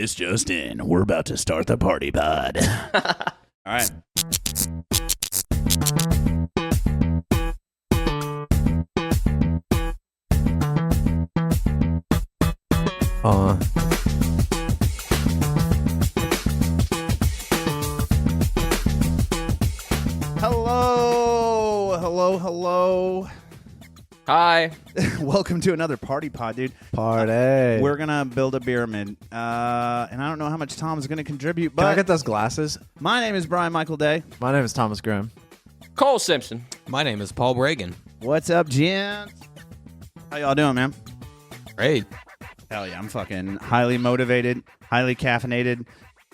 This just in. We're about to start the party pod. All right. Hello. Hi. Welcome to another party pod, dude. Party. We're going to build a pyramid. And I don't know how much Tom's going to contribute, but Can I get those glasses? My name is Brian Michael Day. My name is Thomas Grimm. Cole Simpson. My name is Paul Bragin. What's up, gents? How y'all doing, man? Great. Hell yeah, I'm fucking highly motivated, highly caffeinated.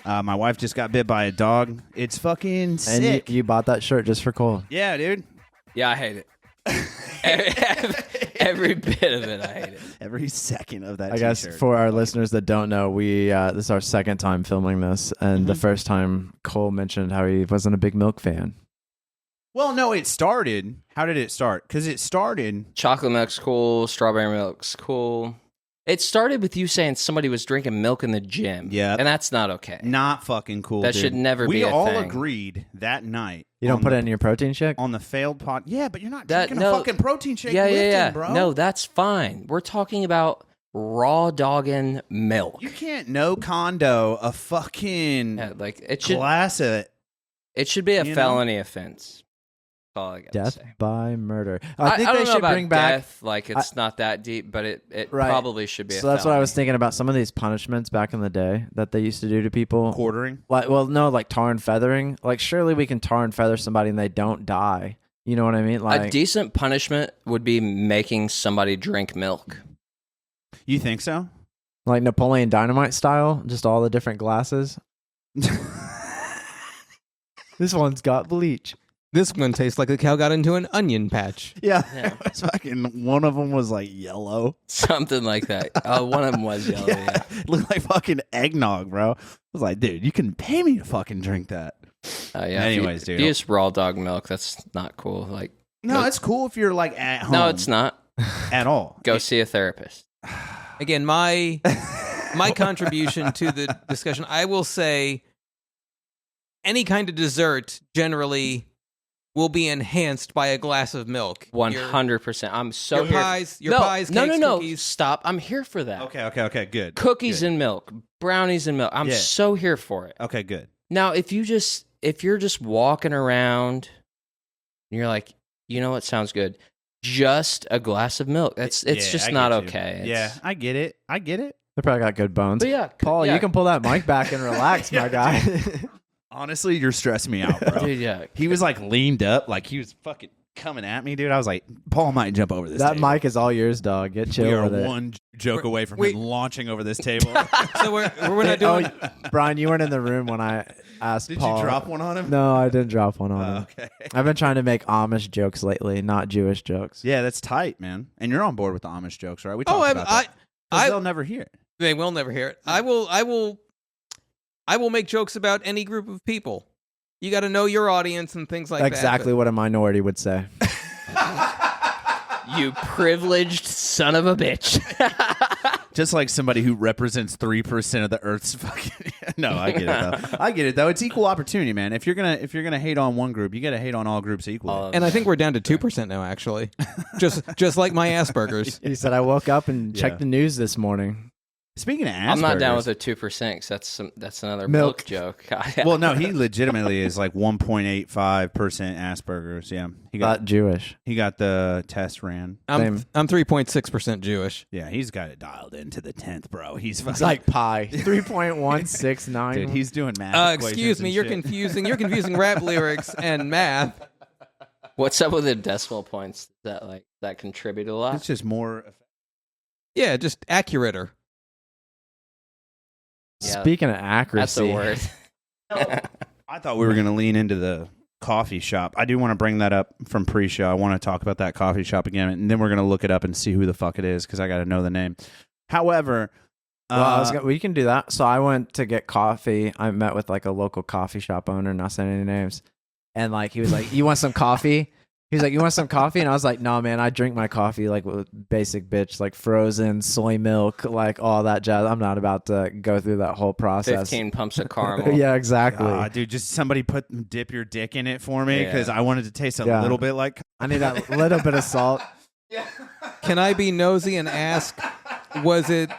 My wife just got bit by a dog. It's fucking sick. And you bought that shirt just for Cole. Yeah, dude. Yeah, I hate it. Every bit of it, I hate it. Every second of that I guess t-shirt. for our listeners that don't know, we this is our second time filming this, and the first time Cole mentioned how he wasn't a big milk fan. Well, no, it started. How did it start? Because it started. Chocolate milk's cool. Strawberry milk's cool. It started with you saying somebody was drinking milk in the gym. Yeah. And that's not okay. Not fucking cool. That dude. should never we be a all thing. agreed that night. You don't put it in your protein shake? On the failed pot. Yeah, but you're not That- drinking no. a fucking protein shake Yeah, lifting, bro. No, that's fine. We're talking about raw dogging milk. You can't no condo a fucking Yeah, like it should. glass of It should be a you know? felony offense. That's all I gotta Death say. by murder. I think don't they know should about bring back. death. Like it's not that deep, but it Right. probably should be. So a that's what I was felony. thinking about. Some of these punishments back in the day that they used to do to people. quartering. Like, well, no, like tar and feathering. Like, surely we can tar and feather somebody and they don't die. You know what I mean? A Like, decent punishment would be making somebody drink milk. You think so? like Napoleon Dynamite style, just all the different glasses. This one's got bleach. This one tastes like a cow got into an onion patch. Yeah. Yeah. It was fucking, one of them was like yellow. Something like that. One of them was yellow. Yeah. It looked like fucking eggnog, bro. I was like, dude, you can pay me to fucking drink that. Yeah. Anyways, if you, dude. if you use raw dog milk, that's not cool. Like, No, it's cool if you're like at home. no, it's not. At all. Go see a therapist. Again, my contribution to the discussion, I will say any kind of dessert generally will be enhanced by a glass of milk. 100%. I'm so Your here. pies, no, cakes, no. cookies. Stop. I'm here for that. Okay, good. Cookies Good. and milk, brownies and milk. I'm Yeah. so here for it. Okay, good. Now, if you're just walking around and you're like, you know what sounds good? Just a glass of milk. It's Yeah, just I not get you. okay. Yeah, I get it. They probably got good bones. But yeah, Paul, yeah. you can pull that mic back and relax, my guy. Honestly, you're stressing me out, bro. Dude, yeah. He was like leaned up, like he was fucking coming at me, dude. I was like, Paul might jump over this That table. mic is all yours, dog. Get chill We are with it. one joke away from Wait. him launching over this table. So we're not doing. Oh, Brian, you weren't in the room when I asked Did Paul. you drop one on him? No, I didn't drop one on him. Okay. I've been trying to make Amish jokes lately, not Jewish jokes. Yeah, that's tight, man. And you're on board with the Amish jokes, right? We Oh, talked about that. 'Cause I they'll never hear it. they will never hear it. I will make jokes about any group of people. You got to know your audience and things like that. Exactly what a minority would say. You privileged son of a bitch. Just like somebody who represents 3% of the Earth's fucking. No, I get it though. I get it though. It's equal opportunity, man. If you're gonna hate on one group, you got to hate on all groups equally. And I think we're down to 2% now, actually. just like my Asperger's. He said, I woke up and Yeah. checked the news this morning. Speaking of Asperger's, I'm not down with the 2% because that's another Milk. milk joke. Well, no, he legitimately is like 1.85% Asperger's. Yeah, Not Jewish. he got the test ran. I'm 3.6% Jewish. Yeah, he's got it dialed into the 10th, bro. He's It's fucking, like pi. 3.169. dude. He's doing math. Excuse equations me, and you're shit. confusing. You're confusing rap lyrics and math. What's up with the decimal points? That contribute a lot? It's just more. Yeah, just accurater. Yeah, Speaking of That's accuracy. a word. I thought we were going to lean into the coffee shop. I do want to bring that up from pre-show. I want to talk about that coffee shop again, and then we're going to look it up and see who the fuck it is because I got to know the name. However, Well, we can do that. So I went to get coffee. I met with like a local coffee shop owner, not saying any names. And like he was like, "You want some coffee?" He's like, you want some coffee? And I was like, no, man, I drink my coffee like with basic bitch, like frozen soy milk, like all that jazz. I'm not about to go through that whole process. 15 pumps of caramel. Yeah, exactly. Dude, just somebody dip your dick in it for me because I wanted to taste a Yeah. little bit like. I need that little bit of salt. Can I be nosy and ask, was it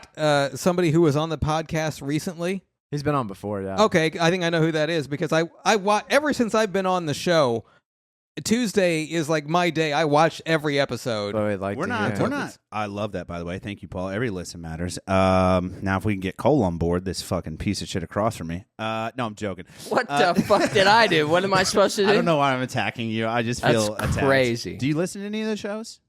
somebody who was on the podcast recently? He's been on before, yeah. Okay, I think I know who that is because ever since I've been on the show, Tuesday is like my day. I watch every episode. But we'd like We're to not. hear. We're not. I love that, by the way. Thank you, Paul. Every listen matters. Now, if we can get Cole on board, this fucking piece of shit across from me. No, I'm joking. What the fuck did I do? What am I supposed to do? I don't know why I'm attacking you. I just feel That's attacked. crazy. Do you listen to any of the shows?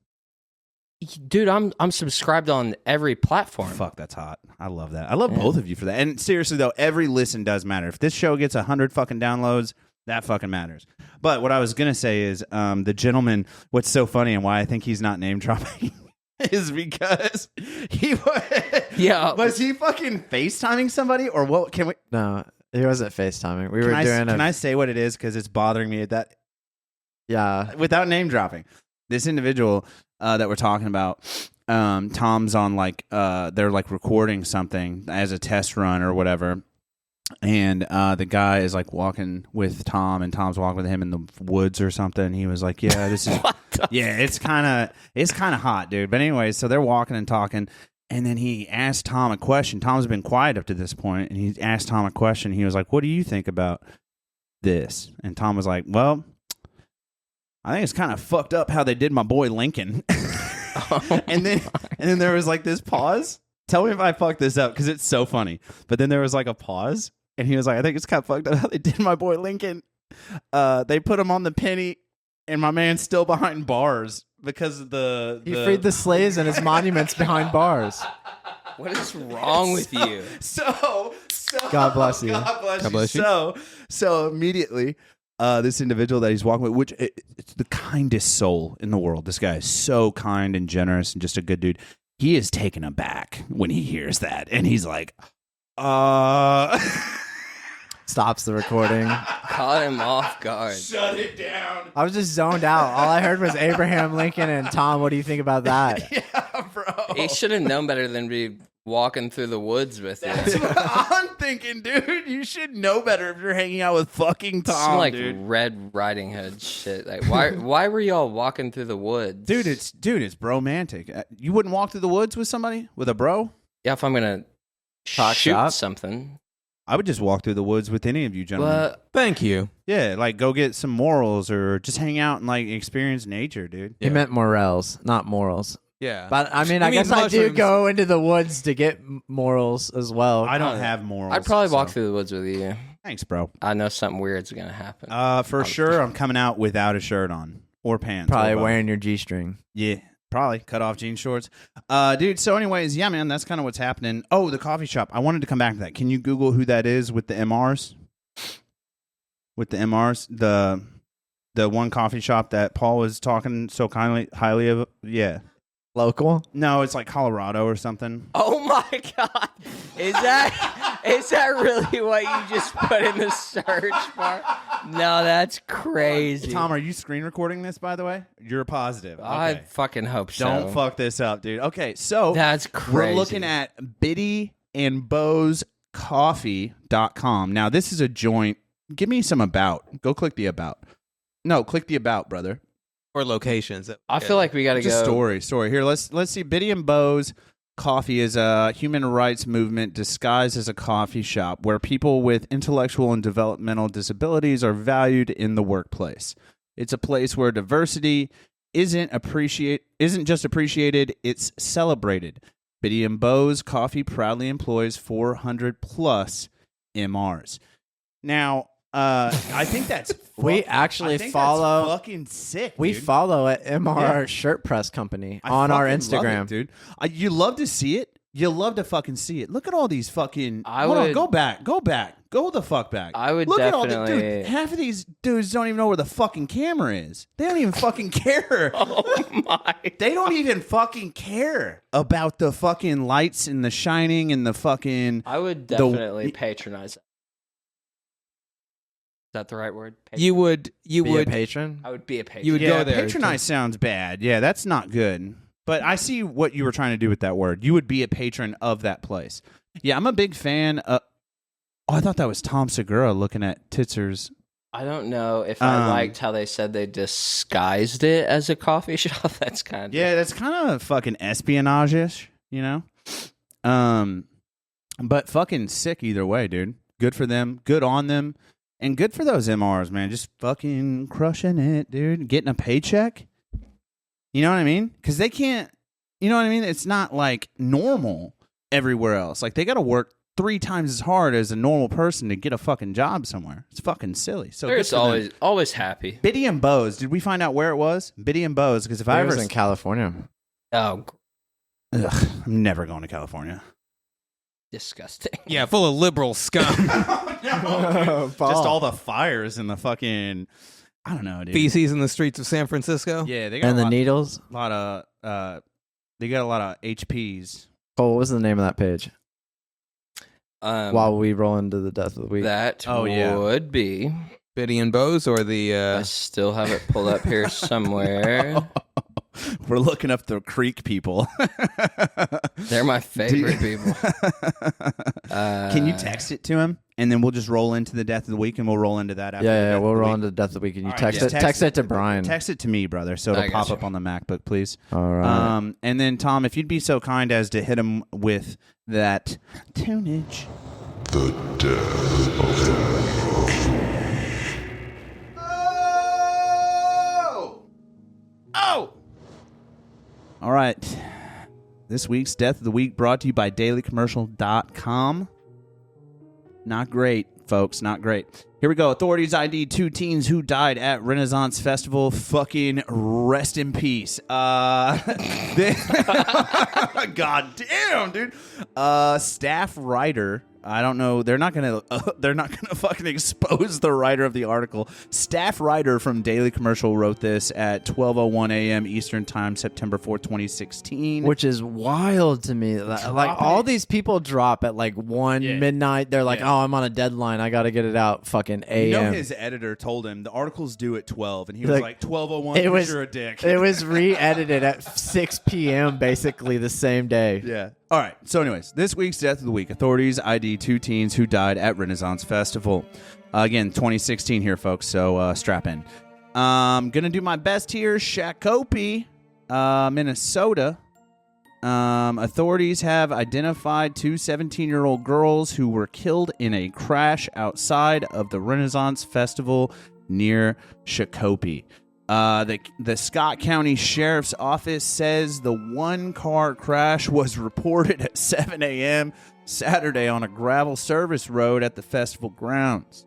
Dude, I'm subscribed on every platform. Fuck, that's hot. I love that. I love both of you for that. And seriously though, every listen does matter. If this show gets 100 fucking downloads, that fucking matters. But what I was gonna say is, the gentleman. What's so funny and why I think he's not name dropping is because he was he fucking FaceTiming somebody or what? Can we? No, he wasn't FaceTiming. We were Can doing I say what it is because it's bothering me that yeah. without name dropping. This individual that we're talking about, Tom's on like they're like recording something as a test run or whatever, and the guy is like walking with Tom, and Tom's walking with him in the woods or something. He was like, "Yeah, this is it's kind of hot, dude." But anyway, so they're walking and talking, and then he asked Tom a question. Tom's been quiet up to this point, and he asked Tom a question. He was like, "What do you think about this?" And Tom was like, "Well, I think it's kind of fucked up how they did my boy Lincoln." and then there was like this pause. Tell me if I fucked this up because it's so funny. But then there was like a pause, and he was like, "I think it's kind of fucked up how they did my boy Lincoln. They put him on the penny, and my man's still behind bars because of the He freed the slaves and his monuments behind bars. What is wrong with you? So God bless you. God bless God bless you. you. So immediately, this individual that he's walking with, which it's the kindest soul in the world. This guy is so kind and generous and just a good dude. He is taken aback when he hears that, and he's like, Stops the recording. Caught him off guard. shut it down." I was just zoned out. All I heard was Abraham Lincoln and Tom. What do you think about that? Yeah, bro. He should have known better than be walking through the woods with you. That's what I'm thinking, dude. You should know better if you're hanging out with fucking Tom, Some like dude. Red Riding Hood shit. Like why were y'all walking through the woods? Dude, it's bromantic. You wouldn't walk through the woods with somebody, with a bro? yeah, if I'm gonna Talk shoot shop? something. I would just walk through the woods with any of you gentlemen. But Thank you. Yeah, like go get some morals or just hang out and like experience nature, dude. He meant morels, not morals. Yeah. But I mean, You I mean guess I do mushrooms. go into the woods to get morals as well. I don't have morals. I'd probably walk so- through the woods with you. Thanks, bro. I know something weird's gonna happen. For sure, I'm coming out without a shirt on or pants. Probably or both. wearing your G-string. Yeah, probably cut off jean shorts. Dude. So, anyways, yeah, man, that's kind of what's happening. Oh, the coffee shop. I wanted to come back to that. Can you Google who that is with the MRs? With the MRs, the one coffee shop that Paul was talking so highly of. Yeah. Local? No, it's like Colorado or something. Oh my god. Is that really what you just put in the search bar? No, that's crazy. Tom, are you screen recording this, by the way? You're positive. Okay. I fucking hope so. Don't fuck this up, dude. Okay, so That's crazy. we're looking at biddyandbowscoffee.com. Now, this is a joint. Give me some about. Go click the about. No, click the about, brother. Or locations. I feel like we gotta Just go. story. Here, let's see. Biddy and Bo's Coffee is a human rights movement disguised as a coffee shop where people with intellectual and developmental disabilities are valued in the workplace. It's a place where diversity isn't just appreciated, it's celebrated. Biddy and Bo's Coffee proudly employs 400 plus MRs. Now, I think that's We actually I think follow. that's fucking sick. We dude. follow at MR Yeah. Shirt Press Company I on our fucking love Instagram. it, dude. You love to see it. You love to fucking see it. Look at all these fucking. I Hold on, would- go back. Go the fuck back. I would Look at all the definitely- dude. Half of these dudes don't even know where the fucking camera is. They don't even fucking care. Oh my. They don't even fucking care about the fucking lights and the shining and the fucking. I would definitely patronize it. that the right word? You would Be a patron. I would be a patron. You would Yeah, go there. patronize sounds bad. Yeah, that's not good. But I see what you were trying to do with that word. You would be a patron of that place. Yeah, I'm a big fan of... Oh, I thought that was Tom Segura looking at Titzer's. I don't know if I liked how they said they disguised it as a coffee shop. That's kind of... Yeah, that's kind of fucking espionage-ish, you know? But fucking sick either way, dude. Good for them. Good on them. And good for those MRs, man. Just fucking crushing it, dude. Getting a paycheck. You know what I mean? Because they can't... You know what I mean? It's not like normal everywhere else. Like, they got to work 3 times as hard as a normal person to get a fucking job somewhere. It's fucking silly. So they're just always happy. Biddy and Bose. Did we find out where it was? Biddy and Bose. Because if I It ever was in California. Oh, Ugh, I'm never going to California. disgusting. Yeah, full of liberal scum. Just all the fires and the fucking... I don't know, dude. Feces in the streets of San Francisco. Yeah, they got And a the lot, needles. lot of... they got a lot of HPs. Cole, what was the name of that page? While we roll into the death of the week. That Oh, yeah. would be... Biddy and Bose or the... I still have it pulled up here somewhere. We're looking up the Creek people. They're my favorite people. Can you text it to him? And then we'll just roll into the death of the week, and we'll roll into that after. Yeah, the we'll death roll of the into the death of the week, and you All right, text yeah. it. Text it to Brian. week. Text it to me, brother, so I it'll pop gotcha. up on the MacBook, please. All right. And then, Tom, if you'd be so kind as to hit him with that tunage. The death of the Oh! All right. This week's Death of the Week brought to you by dailycommercial.com. Not great, folks. Not great. Here we go. Authorities ID 2 teens who died at Renaissance Festival. Fucking rest in peace. God damn, dude. Staff writer. I don't know. They're not gonna fucking expose the writer of the article. Staff writer from Daily Commercial wrote this at 12:01 a.m. Eastern Time, September 4th, 2016. Which is wild to me. Like all these people drop at like 1 midnight. They're like, Yeah. "Oh, I'm on a deadline. I got to get it out." Fucking a.m. You know, his editor told him the article's due at 12, and he was like 12:01. It was You're a dick. It was re-edited at 6 p.m. basically the same day. Yeah. All right. So, anyways, this week's Death of the Week. Authorities ID 2 teens who died at Renaissance Festival. Again, 2016 here, folks. So strap in. Gonna do my best here. Shakopee, Minnesota. Authorities have identified 2 17-year-old girls who were killed in a crash outside of the Renaissance Festival near Shakopee. The Scott County Sheriff's Office says the one-car crash was reported at 7 a.m. Saturday on a gravel service road at the festival grounds.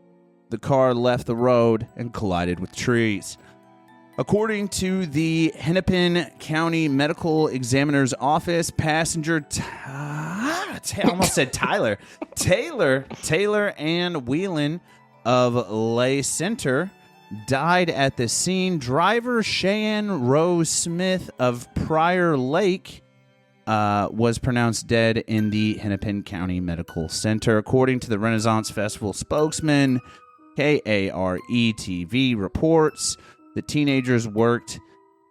The car left the road and collided with trees. According to the Hennepin County Medical Examiner's Office, passenger I almost said Tyler. Taylor Ann Whelan of Lay Center died at the scene. Driver Cheyenne Rose Smith of Prior Lake was pronounced dead in the Hennepin County Medical Center. According to the Renaissance Festival spokesman, KARE-TV reports, the teenagers worked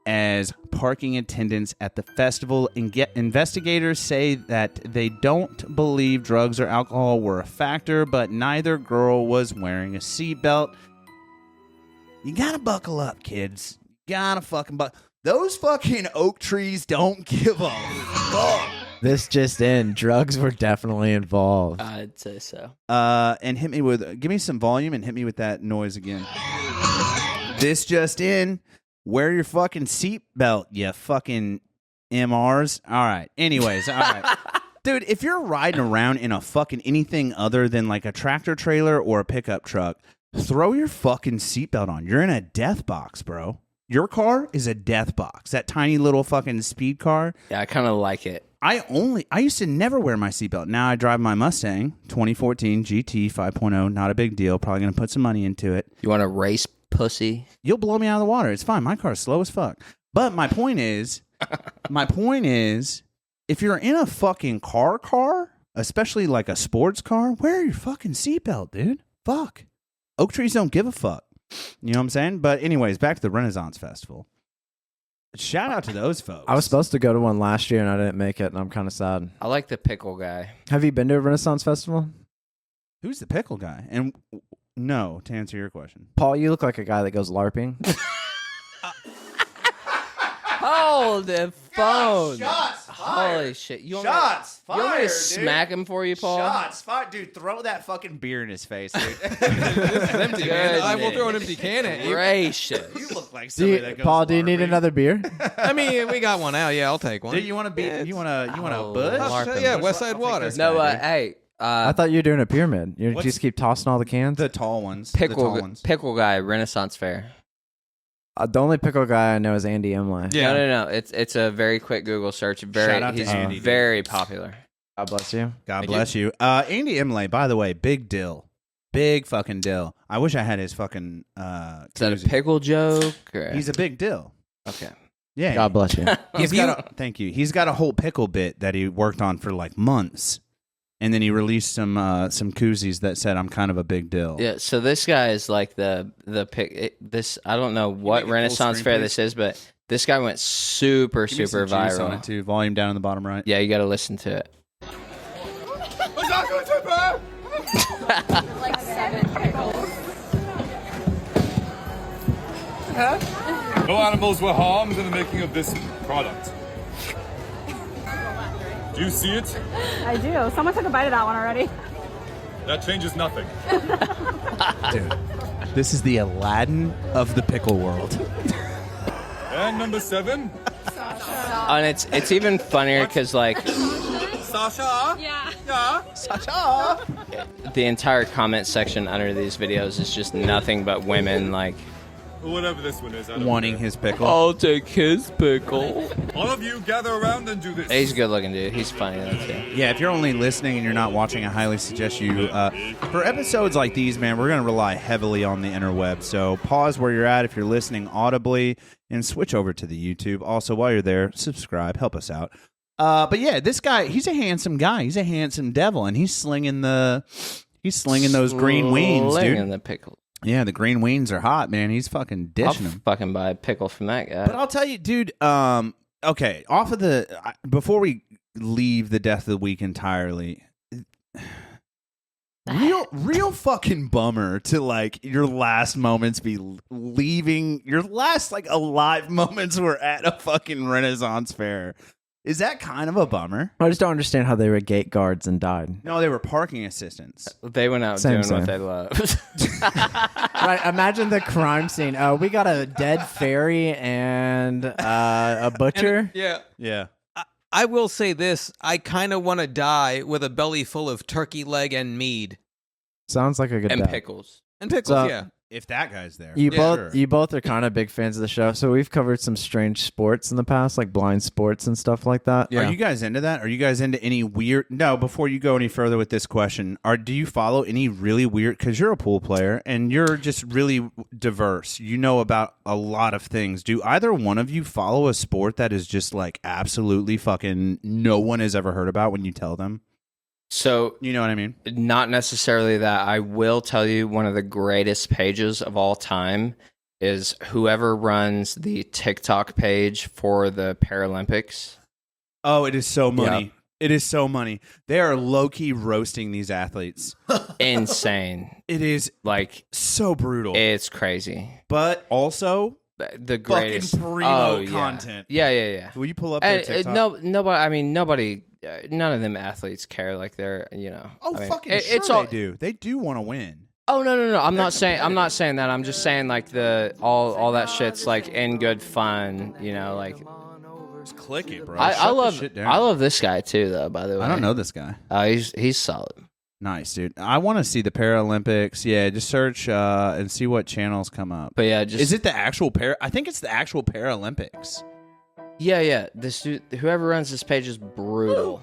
as parking attendants at the festival, and investigators say that they don't believe drugs or alcohol were a factor, but neither girl was wearing a seatbelt. You gotta buckle up, kids. You gotta fucking buckle. Those fucking oak trees don't give a fuck. This just in, drugs were definitely involved. I'd say so. And hit me with, give me some volume and hit me with that noise again. This just in, wear your fucking seatbelt, you fucking MRs. All right. Anyways, all right. Dude, if you're riding around in a fucking anything other than like a tractor trailer or a pickup truck, throw your fucking seatbelt on. You're in a death box, bro. Your car is a death box. That tiny little fucking speed car. Yeah, I kind of like it. I used to never wear my seatbelt. Now I drive my Mustang 2014 GT 5.0. Not a big deal. Probably going to put some money into it. You want to race, pussy? You'll blow me out of the water. It's fine. My car's slow as fuck. But my point is, if you're in a fucking car, especially like a sports car, wear your fucking seatbelt, dude. Fuck. Oak trees don't give a fuck. You know what I'm saying? But anyways, back to the Renaissance Festival. Shout out to those folks. I was supposed to go to one last year and I didn't make it, and I'm kind of sad. I like the pickle guy. Have you been to a Renaissance Festival? Who's the pickle guy? And no, to answer your question. Paul, you look like a guy that goes LARPing. Hold the phone. Shots Holy shit. You want me, Shots you want me fired, to dude. smack him for you, Paul? Shots fired. Dude, throw that fucking beer in his face, dude. This is empty, man. I will throw an empty can at you. Gracious. You look like somebody that goes Paul, do you need LARPing. another beer? I mean, we got one out. Yeah, I'll take one. Dude, you want to be? You want to? You want Oh, a bud? LARPing. Yeah, West Side Water. No, hey. I thought you were doing a pyramid. You What's- just keep tossing all the cans? The tall ones. The tall ones. Pickle guy, Renaissance Fair. The only pickle guy I know is Andy Emley. Yeah. No. It's a very quick Google search. Shout out to He's Andy, dude. very popular. God bless you. God bless you. Andy Emley, by the way, big deal. Big fucking deal. I wish I had his fucking Is that a koozie. pickle joke? Or? He's a big deal. Okay. Yeah. God bless you. He's got thank you. He's got a whole pickle bit that he worked on for like months. And then he released some koozies that said I'm kind of a big deal. Yeah, so this guy is like the pick. This I don't know what make it full Renaissance screen, Fair please? this is, but this guy went super Give me some juice on it viral. too. Volume down in the bottom right. Yeah, you got to listen to it. Like 7 pickles. No animals were harmed in the making of this product. Do you see it? I do. Someone took a bite of that one already. That changes nothing. Dude, this is the Aladdin of the pickle world. And number 7, And it's even funnier because like Sasha. Yeah. the entire comment section under these videos is just nothing but women like Or whatever this one is. I don't Wanting care. his pickle. I'll take his pickle. All of you gather around and do this. He's a good looking dude. He's funny though too. Yeah, if you're only listening and you're not watching, I highly suggest you. For episodes like these, man, we're going to rely heavily on the interweb. So pause where you're at if you're listening audibly and switch over to the YouTube. Also, while you're there, subscribe. Help us out. But yeah, this guy, he's a handsome guy. He's a handsome devil, and he's slinging those green weens, Slinging dude. the pickle. Yeah, the green weens are hot, man. He's fucking I'll dishing them. fucking buy a pickle from that guy. But I'll tell you, dude. Okay, off of before we leave the death of the week entirely, real fucking bummer to like your last moments be leaving. Your last like alive moments were at a fucking Renaissance fair. Is that kind of a bummer? I just don't understand how they were gate guards and died. No, they were parking assistants. They went out Same. doing what they loved. Right, imagine the crime scene. We got a dead fairy and a butcher. Yeah. Yeah. I will say this. I kind of want to die with a belly full of turkey leg and mead. Sounds like a good and death. pickles. And pickles, So- yeah. If that guy's there, You Yeah, both you both are kind of big fans of the show. So we've covered some strange sports in the past, like blind sports and stuff like that. Yeah. Are you guys into that? Are you guys into any weird? No. Before you go any further with this question, do you follow any really weird? Because you're a pool player and you're just really diverse. You know about a lot of things. Do either one of you follow a sport that is just like absolutely fucking no one has ever heard about when you tell them? So You know what I mean? not necessarily that. I will tell you one of the greatest pages of all time is whoever runs the TikTok page for the Paralympics. Oh, it is so money. Yeah. It is so money. They are low key roasting these athletes. Insane. It is Like so brutal, it's crazy. but also The greatest primo content. Yeah. Will you pull up their And, TikTok? nobody. I mean, nobody. None of them athletes care. Like they're, you know. Oh, I mean, fucking it- sure it's all, they do. They do want to win. Oh no. I'm not saying that. I'm just saying like all that shit's like in good fun. You know, like Just click it, bro. I Shut the love shit down. I love this guy too though. By the way, I don't know this guy. He's solid. Nice, dude. I want to see the Paralympics. Yeah, just search and see what channels come up. But yeah, just Is it the actual I think it's the actual Paralympics. yeah. This dude, whoever runs this page is brutal.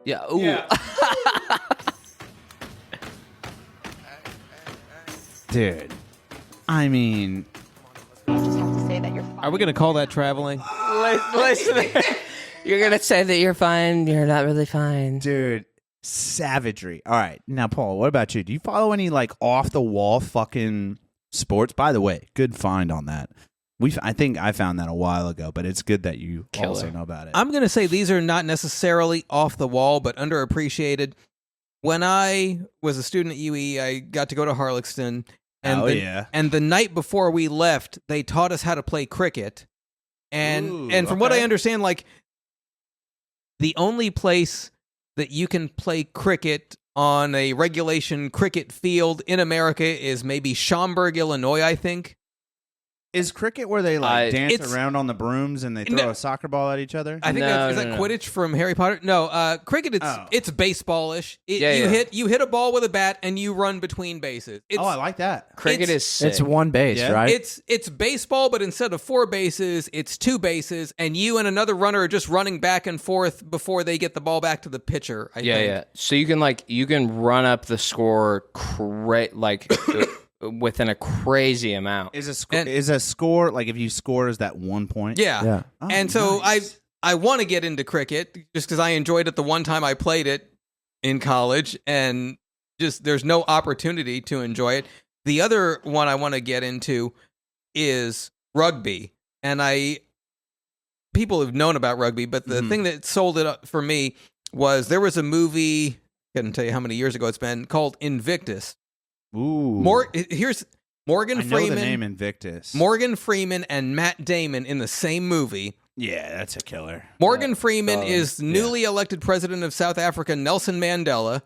Yeah. Ooh. Dude. I mean, Just have to say that you're fine. Are we going to call that traveling? Listen. You're gonna say that you're fine. You're not really fine. dude, Savagery. All right. Now, Paul, what about you? Do you follow any like off the wall fucking sports? By the way, good find on that. I think I found that a while ago, but it's good that you also know about it. I'm going to say these are not necessarily off the wall, but underappreciated. When I was a student at UE, I got to go to Harlexton. And and the night before we left, they taught us how to play cricket. And from what I understand, like, the only place that you can play cricket on a regulation cricket field in America is maybe Schaumburg, Illinois, I think. Is cricket where they like dance around on the brooms and they throw a soccer ball at each other? I think is that Quidditch from Harry Potter? No, cricket. It's baseball-ish. You hit a ball with a bat and you run between bases. I like that. Cricket is sick. It's one base, right? It's baseball, but instead of 4 bases, it's 2 bases, and you and another runner are just running back and forth before they get the ball back to the pitcher. I think. So you can run up the score within a crazy amount. Is a score like if you score is that 1 point? Yeah. Oh, and so nice. I want to get into cricket just because I enjoyed it the one time I played it in college, and just there's no opportunity to enjoy it. The other one I want to get into is rugby, and people have known about rugby, but the thing that sold it up for me was there was a movie, I couldn't tell you how many years ago it's been, called Invictus. Ooh. Here's Morgan Freeman. I know the name Invictus. Morgan Freeman and Matt Damon in the same movie. Yeah, that's a killer. Morgan Freeman is newly elected president of South Africa, Nelson Mandela.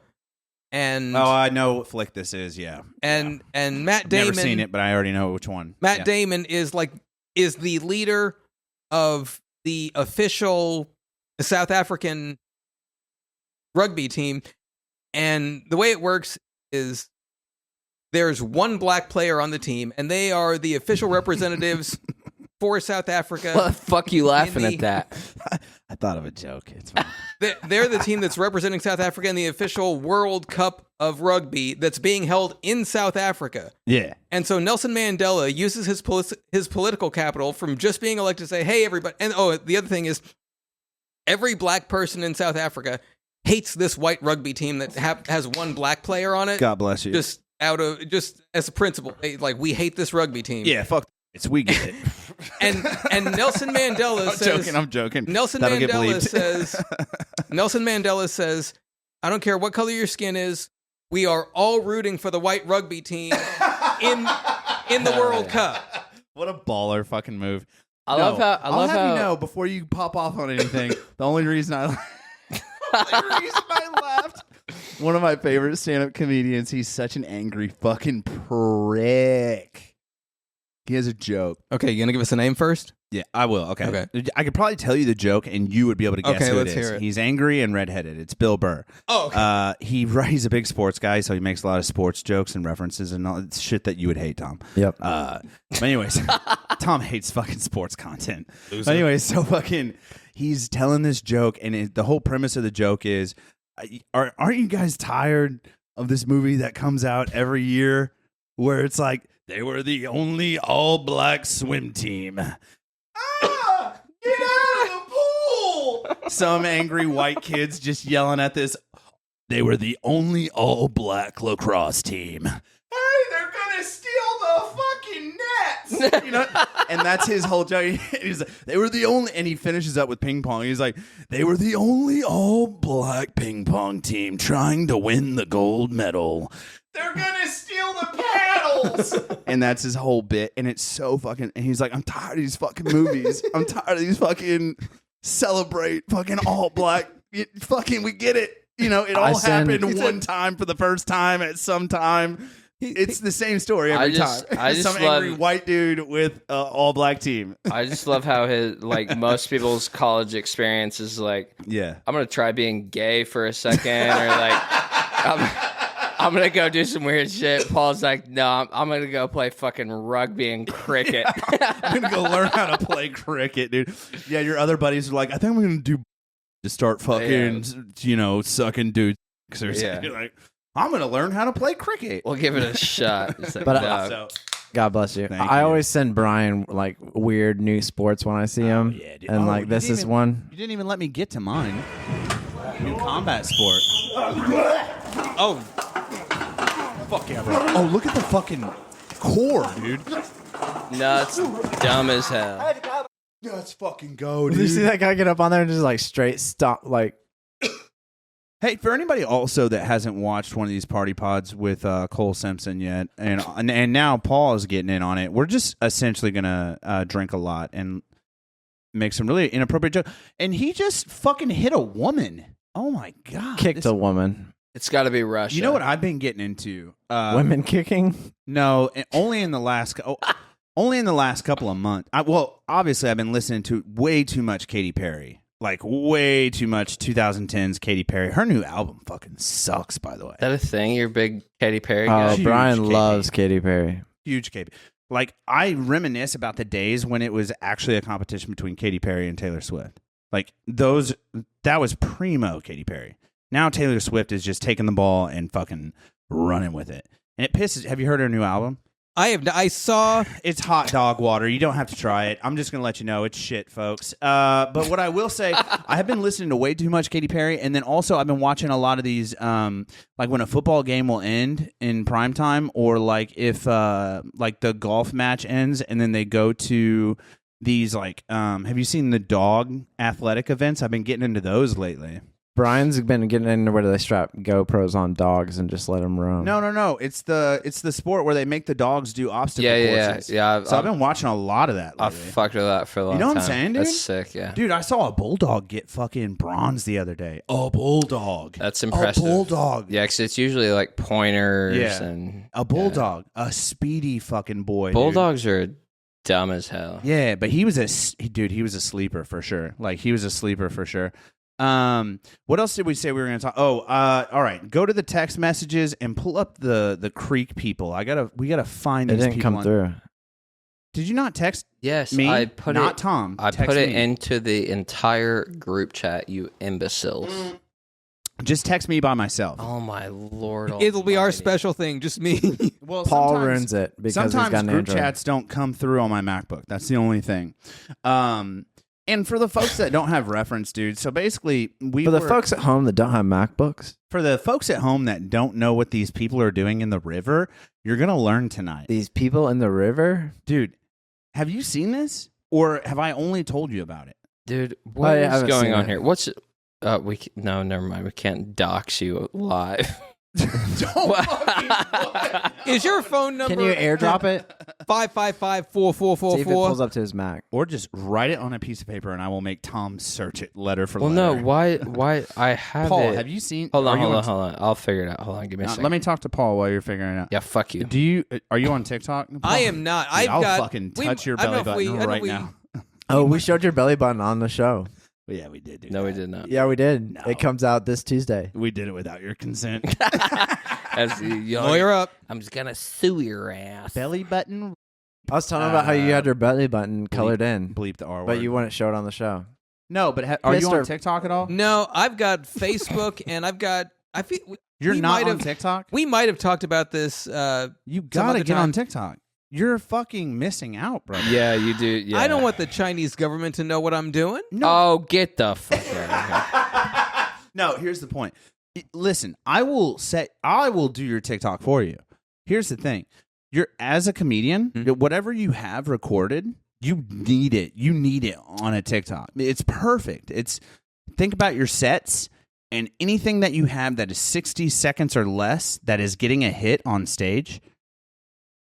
And I know what flick this is, yeah. And Matt Damon. Never seen it, but I already know which one. Matt Damon is the leader of the official South African rugby team. And the way it works is there's one black player on the team, and they are the official representatives for South Africa. What the fuck you laughing at that? I thought of a joke. It's fine. They're the team that's representing South Africa in the official World Cup of Rugby that's being held in South Africa. Yeah. And so Nelson Mandela uses his political capital from just being elected to say, hey, everybody. And the other thing is, every black person in South Africa hates this white rugby team that has one black player on it. God bless you. Just as a principle, we hate this rugby team. Yeah, fuck. We get it. and Nelson Mandela says, I'm joking. Nelson Mandela says, I don't care what color your skin is, we are all rooting for the white rugby team in the World Cup. What a baller fucking move. I love how you know, before you pop off on anything, the only reason I laughed. One of my favorite stand-up comedians. He's such an angry fucking prick. He has a joke. Okay, you gonna give us a name first? Yeah, I will. Okay. I could probably tell you the joke, and you would be able to guess who it is. Hear it. He's angry and redheaded. It's Bill Burr. Oh, okay. He's a big sports guy, so he makes a lot of sports jokes and references and all shit that you would hate, Tom. Yep. But anyways, Tom hates fucking sports content. But anyways, so fucking, he's telling this joke, and the whole premise of the joke is, aren't you guys tired of this movie that comes out every year where it's like, they were the only all-black swim team. Get out of the pool! Some angry white kids just yelling at this. They were the only all-black lacrosse team. Hey, they're gonna steal the fucking nets! You know, and that's his whole joke. He's like, they were the only, and he finishes up with ping pong. He's like, they were the only all-black ping pong team trying to win the gold medal. They're gonna steal the paddles! And that's his whole bit. And it's so fucking... And he's like, I'm tired of these fucking movies. I'm tired of these fucking... Celebrate fucking all black. Fucking, we get it. You know, it all happened one time for the first time at some time. It's the same story every time. Some angry white dude with an all black team. I just love how most people's college experience is like, yeah, I'm going to try being gay for a second, or I'm going to go do some weird shit. Paul's like, no, I'm going to go play fucking rugby and cricket. Yeah, I'm going to go learn how to play cricket, dude. Yeah, your other buddies are like, I think I'm going to do to start fucking, sucking dudes. Yeah. You're like, I'm going to learn how to play cricket. We'll give it a shot. Like, but God bless you. I always send Brian like weird new sports when I see him. Yeah, dude. And this is one. You didn't even let me get to mine. New combat sport. Oh, Fuck yeah, bro. Oh, look at the fucking core, dude. Nuts, dumb as hell. Let's fucking go, Did you see that guy get up on there and just like straight stop? Like, Hey, for anybody also that hasn't watched one of these party pods with Cole Simpson yet, and now Paul is getting in on it, we're just essentially gonna drink a lot and make some really inappropriate jokes. And he just fucking hit a woman. Oh my god! kicked a woman. It's got to be Russia. You know what I've been getting into? Women kicking? No, only in the last couple of months. Obviously, I've been listening to way too much Katy Perry. Like, way too much 2010s Katy Perry. Her new album fucking sucks, by the way. Is that a thing? You're a big Katy Perry guy? Oh, Huge Brian Katy. loves Katy Perry. Huge Katy. Like, I reminisce about the days when it was actually a competition between Katy Perry and Taylor Swift. Like, that was primo Katy Perry. Now Taylor Swift is just taking the ball and fucking running with it. And it pisses. Have you heard her new album? I saw. It's hot dog water. You don't have to try it. I'm just going to let you know it's shit, folks. But what I will say, I have been listening to way too much Katy Perry, and then also I've been watching a lot of these, like when a football game will end in primetime, or like if like the golf match ends, and then they go to these like, have you seen the dog athletic events? I've been getting into those lately. Brian's been getting into where they strap GoPros on dogs and just let them roam. No. It's the sport where they make the dogs do obstacle courses. Yeah. So I've been watching a lot of that I've lately. fucked with that for a long time. You know what I'm saying, dude? That's sick, yeah. Dude, I saw a bulldog get fucking bronze the other day. A bulldog. That's impressive. A bulldog. Yeah, because it's usually like pointers Yeah. and... A bulldog. A speedy fucking boy. dude. Bulldogs are dumb as hell. Yeah, but he was a sleeper for sure. Like, he was a sleeper for sure. What else did we say we were going to talk? All right. Go to the text messages and pull up the Creek people. We gotta find It these didn't people. come through. Did you not text Yes, me? I put not it... Tom. I Text put it me. into the entire group chat, you imbeciles. Just text me by myself. Oh, my Lord. It'll be our almighty. special thing. Just me. Well, Paul sometimes- ruins it because he's Sometimes got an group Android. chats don't come through on my MacBook. That's the only thing. And for the folks that don't have reference, dude. So basically, For the folks at home that don't have MacBooks, for the folks at home that don't know what these people are doing in the river, you're gonna learn tonight, these people in the river, dude. Have you seen this, or have I only told you about it? Dude, what I is haven't going seen on it. here? No, never mind. We can't dox you live. Is your phone number? can you airdrop it? 555-4444? See if it pulls up to his Mac. Or just write it on a piece of paper, and I will make Tom search it letter for Well, letter. no, why I have Paul, it. have you seen? Hold are you on. I'll figure it out. Hold on, give me a second. Let me talk to Paul while you're figuring it out. Yeah, fuck you. Are you on TikTok? Paul? I am not. Dude, I'll fucking touch your belly button right now. Oh, we showed your belly button on the show. Well, yeah, we did. No, we did not. Yeah, we did. No. It comes out this Tuesday. We did it without your consent. As the young, Lawyer up. I'm just gonna sue your ass. Belly button. I was telling about how you had your belly button colored in, Bleep the R word. but you wouldn't show it on the show. No, but are you on Mister- TikTok at all? No, I've got Facebook, and I've got. I feel You're we not might on have- TikTok? We might have talked about this. You some gotta other get on time. TikTok. You're fucking missing out, bro. Yeah, you do. Yeah. I don't want the Chinese government to know what I'm doing. Oh, get the fuck out of No, here's the point. Listen, I will do your TikTok for you. Here's the thing. You're as a comedian, whatever you have recorded, you need it. You need it on a TikTok. It's perfect. Think about your sets and anything that you have that is 60 seconds or less that is getting a hit on stage.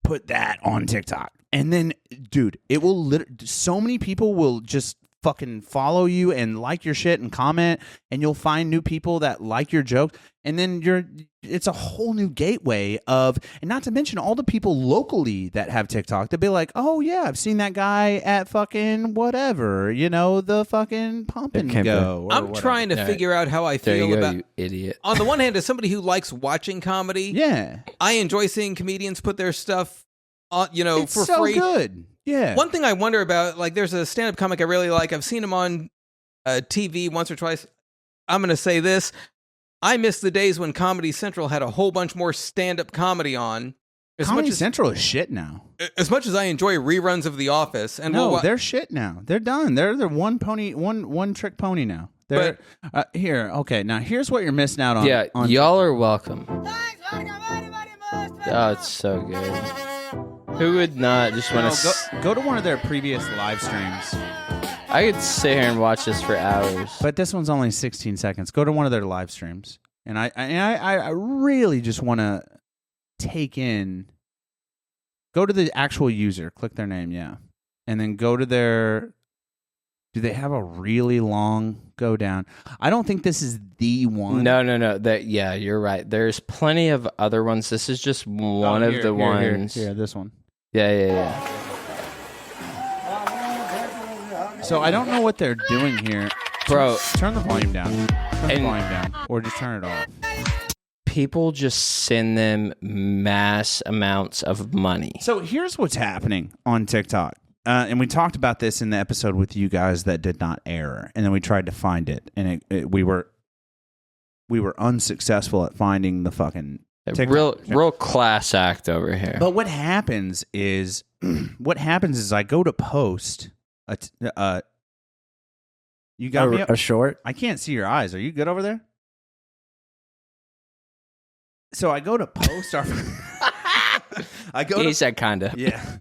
Put that on TikTok. And then, dude, it will so many people will just fucking follow you and like your shit and comment, and you'll find new people that like your jokes. And then it's a whole new gateway of, and not to mention all the people locally that have TikTok. They'll be like, oh yeah, I've seen that guy at fucking whatever, the fucking Pump and Go. I'm trying to Yeah. figure out how I There feel you go, about. you idiot. On the one hand, as somebody who likes watching comedy, Yeah. I enjoy seeing comedians put their stuff on, It's for so free. good. Yeah. One thing I wonder about, like, there's a stand-up comic I really like. I've seen him on TV once or twice. I'm going to say this. I miss the days when Comedy Central had a whole bunch more stand-up comedy on. Comedy Central is shit now. As much as I enjoy reruns of The Office, and No, they're shit now. They're done. They're one trick pony now. They're here. Okay, now here's what you're missing out on. Yeah, on y'all are welcome. Oh, it's so good. Who would not just want to... Go to one of their previous live streams. I could sit here and watch this for hours. But this one's only 16 seconds. Go to one of their live streams. And I really just want to take in... Go to the actual user. Click their name, yeah. And then go to their... Do they have a really long go down? I don't think this is the one. No. Yeah, you're right. There's plenty of other ones. This is just one of the ones. Here, this one. Yeah. So I don't know what they're doing here. Bro. Turn the volume down. Or just turn it off. People just send them mass amounts of money. So here's what's happening on TikTok. And we talked about this in the episode with you guys that did not air, and then we tried to find it, and we were unsuccessful at finding the fucking TikTok. Real class act over here. But what happens is, I go to post you got me up? A short. I can't see your eyes. Are you good over there? So I go to post our. He said kinda. Yeah.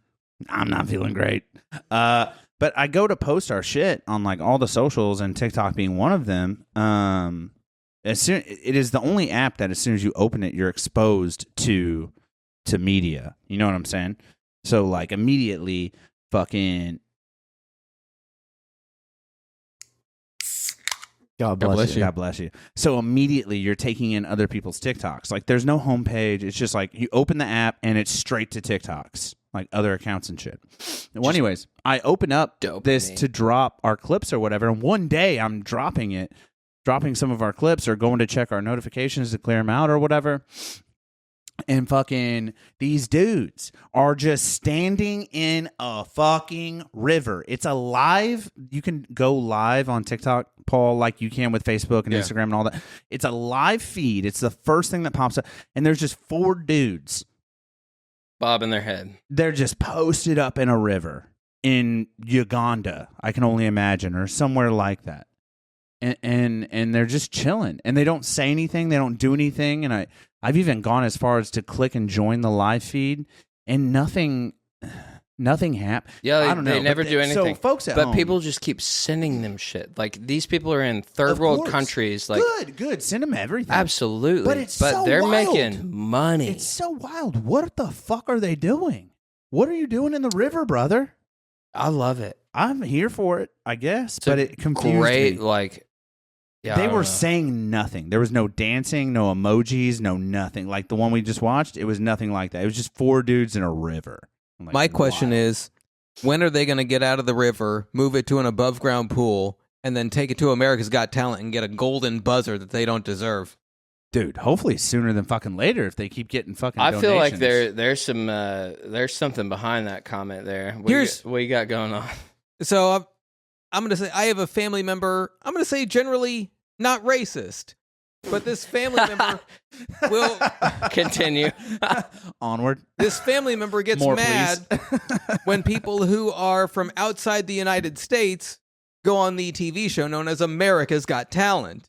I'm not feeling great. But I go to post our shit on like all the socials, and TikTok being one of them. It is the only app that as soon as you open it, you're exposed to media. You know what I'm saying? So like immediately fucking God bless you. God bless you. So immediately you're taking in other people's TikToks. Like there's no homepage. It's just like you open the app and it's straight to TikToks. Like other accounts and shit. Well, anyways, I open up this to drop our clips or whatever. And one day I'm dropping some of our clips or going to check our notifications to clear them out or whatever. And fucking these dudes are just standing in a fucking river. It's a live. You can go live on TikTok, Paul, like you can with Facebook and Instagram and all that. It's a live feed. It's the first thing that pops up. And there's just 4 dudes bobbing their head. They're just posted up in a river in Uganda, I can only imagine, or somewhere like that. And they're just chilling. And they don't say anything. They don't do anything. And I've even gone as far as to click and join the live feed, and nothing happened. Yeah, I don't know. They never do anything. So folks at home, people just keep sending them shit. Like these people are in third world countries. Like good. Send them everything. Absolutely. But they're wild. making money. It's so wild. What the fuck are they doing? What are you doing in the river, brother? I love it. I'm here for it, I guess. It's but it confused me. Yeah, they were saying nothing. There was no dancing, no emojis, no nothing. Like the one we just watched, it was nothing like that. It was just 4 dudes in a river. Like, my question is, when are they going to get out of the river, move it to an above ground pool, and then take it to America's Got Talent and get a golden buzzer that they don't deserve? Dude, hopefully sooner than fucking later if they keep getting fucking donations. I feel like there's something behind that comment there. What you got going on? So I'm going to say I have a family member, I'm going to say generally not racist, but this family member will continue. Onward. This family member gets More, mad when people who are from outside the United States go on the TV show known as America's Got Talent.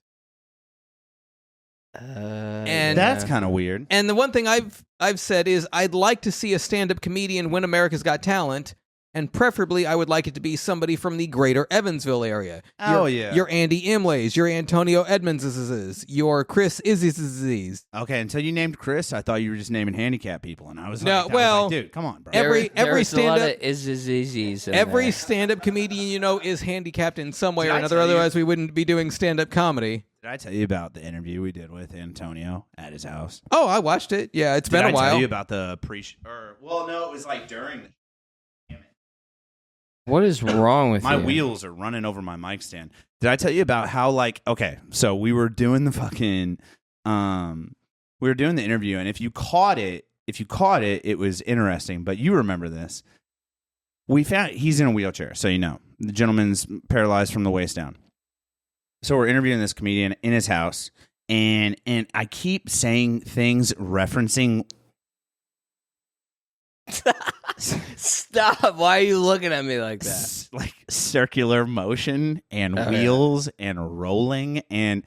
And that's kind of weird. And the one thing I've said is I'd like to see a stand-up comedian win America's Got Talent, and preferably I would like it to be somebody from the greater Evansville area. Your Andy Imlays, your Antonio Edmondses, your Chris Izzy's. Okay, until you named Chris, I thought you were just naming handicapped people, and I was like, dude, come on, bro. Every stand-up every stand-up comedian you know is handicapped in some way or another. Otherwise, we wouldn't be doing stand-up comedy. Did I tell you about the interview we did with Antonio at his house? Oh, I watched it. Yeah, it's been a while. Did I tell you about the no, it was like during the. What is wrong with my you? wheels are running over my mic stand. Did I tell you about how so we were doing the fucking we were doing the interview, and if you caught it, it was interesting, but you remember this. We found he's in a wheelchair, so you know. The gentleman's paralyzed from the waist down. So we're interviewing this comedian in his house, and I keep saying things referencing Stop. Why are you looking at me like that? like circular motion and wheels and rolling and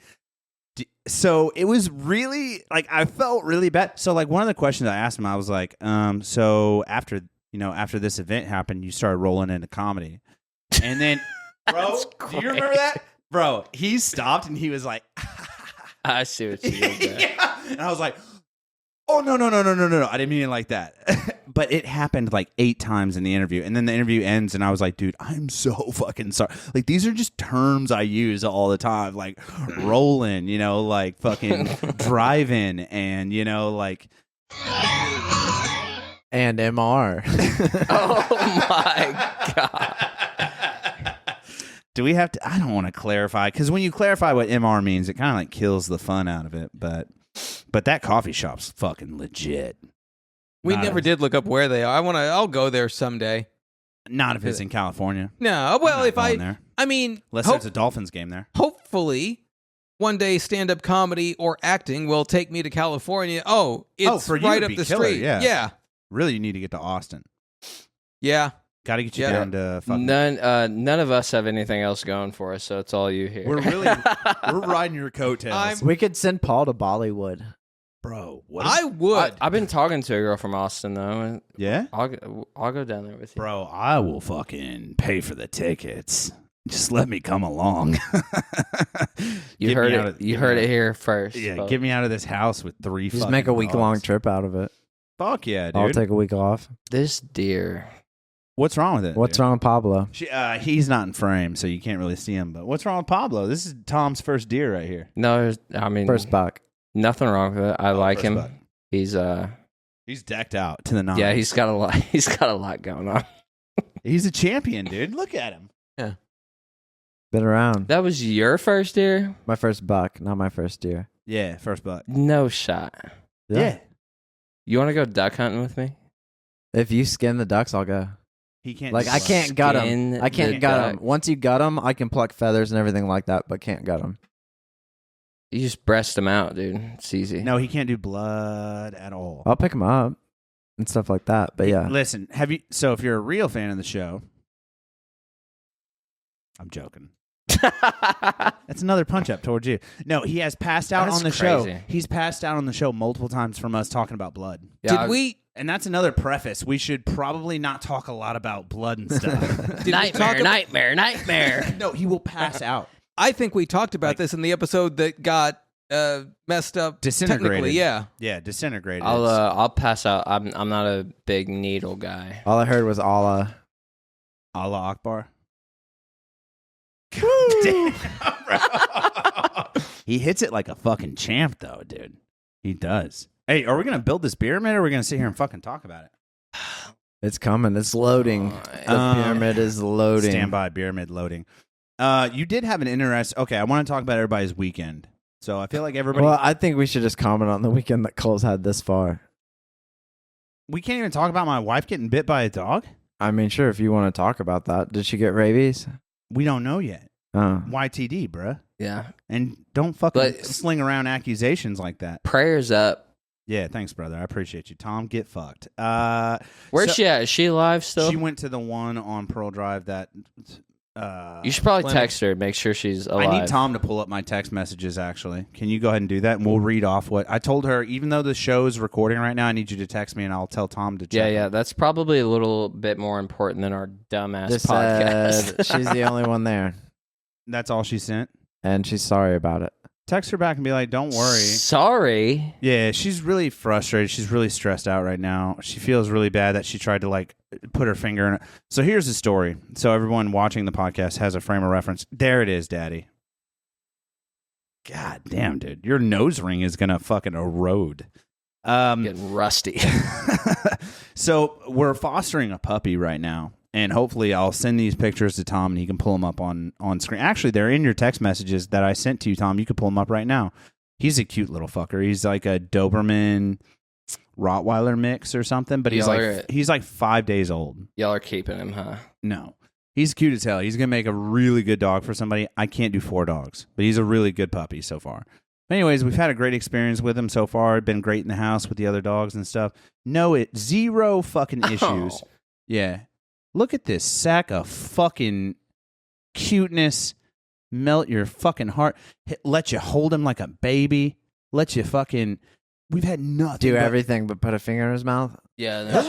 so it was really like I felt really bad. So like one of the questions I asked him, I was like, so after this event happened, you started rolling into comedy, and then, bro, do you remember that, bro? He stopped and he was like, I see what you did there. yeah. And I was like, oh no, I didn't mean it like that. But it happened like 8 times in the interview, and then the interview ends, and I was like, dude, I'm so fucking sorry. Like these are just terms I use all the time, like rolling, like fucking driving, and like. And MR. Oh my god. Do we have to? I don't want to clarify, because when you clarify what MR means, it kind of like kills the fun out of it. But that coffee shop's fucking legit. We never did look up where they are. I'll go there someday. Not if it's in California. No, well, if there. I mean, Unless there's a Dolphins game there. hopefully, one day stand-up comedy or acting will take me to California. Oh, it's for you right it'd up be the killer, street. yeah. Really, you need to get to Austin. Yeah. Got to get you Yeah. down to fucking. None of us have anything else going for us, so it's all you here. We're riding your coattails, We could send Paul to Bollywood. bro. What? I would. I've been talking to a girl from Austin though, and Yeah, I'll go down there with you. bro. I will fucking pay for the tickets. Just let me come along. You heard it. You heard it here first. Yeah, folks. get me out of this house with 3. Just make a fucking week-long dogs. trip out of it. Fuck yeah, dude. I'll take a week off. This deer. What's wrong with it? What's dude? wrong with Pablo? He's not in frame, so you can't really see him. But what's wrong with Pablo? This is Tom's first deer right here. No, I mean First buck. nothing wrong with it. I like first him. buck. He's decked out to the nines. yeah, he's got a lot. He's got a lot going on. He's a champion, dude. Look at him. Been around. That was your first deer? My first buck, not my first deer. Yeah, first buck. No shot. Yeah. You want to go duck hunting with me? If you skin the ducks, I'll go. He can't. Like, do I that. can't gut Skin them. I can't the gut them. duck. Once you gut them, I can pluck feathers and everything like that, but can't gut them. You just breast them out, dude. It's easy. No, he can't do blood at all. I'll pick them up and stuff like that. But yeah, Listen, so if you're a real fan of the show, I'm joking. That's another punch up towards you. No, he has passed out That's on the crazy. show. He's passed out on the show multiple times from us talking about blood. Yeah, Did we? And that's another preface. We should probably not talk a lot about blood and stuff. Did we talk nightmare, about- nightmare. No, he will pass out. I think we talked about this in the episode that got messed up. Disintegrated. Technically, yeah. Yeah, disintegrated. I'll pass out. I'm not a big needle guy. all I heard was Allah. Allah Akbar. Damn, bro. He hits it like a fucking champ, though, dude. He does. Hey, are we going to build this pyramid, or are we going to sit here and fucking talk about it? It's coming. It's loading. The pyramid is loading. Stand by, pyramid loading. You did have an interesting... Okay, I want to talk about everybody's weekend. So I feel like everybody... Well, I think we should just comment on the weekend that Cole's had this far. We can't even talk about my wife getting bit by a dog? I mean, sure, if you want to talk about that. Did she get rabies? We don't know yet. Oh. YTD, bruh. Yeah. And don't fucking But- sling around accusations like that. Prayers up. Yeah, thanks, brother. I appreciate you. Tom, get fucked. Where's So- she at? Is she alive still? She went to the one on Pearl Drive that... You should probably Clinic. text her, make sure she's alive. I need Tom to pull up my text messages, actually. Can you go ahead and do that? And we'll read off what... I told her, even though the show's recording right now, I need you to text me, and I'll tell Tom to check. Yeah. That's probably a little bit more important than our dumbass Just podcast. said she's the only one there, That's all she sent? and she's sorry about it. Text her back and be like, don't worry. Sorry. Yeah, she's really frustrated. She's really stressed out right now. She feels really bad that she tried to like put her finger in it. So here's the story. So everyone watching the podcast has a frame of reference. There it is, Daddy. God damn, dude. Your nose ring is going to fucking erode. Getting rusty. So we're fostering a puppy right now. And hopefully I'll send these pictures to Tom and he can pull them up on screen. Actually, they're in your text messages that I sent to you, Tom. You can pull them up right now. He's a cute little fucker. He's like a Doberman Rottweiler mix or something, but he's like 5 days old. Y'all are keeping him, huh? No. He's cute as hell. He's going to make a really good dog for somebody. I can't do 4 dogs, but he's a really good puppy so far. Anyways, we've had a great experience with him so far. Been great in the house with the other dogs and stuff. Zero fucking issues. Yeah. Look at this sack of fucking cuteness. Melt your fucking heart. Let you hold him like a baby. Let you fucking... We've had nothing. Do everything but put a finger in his mouth. Yeah. No,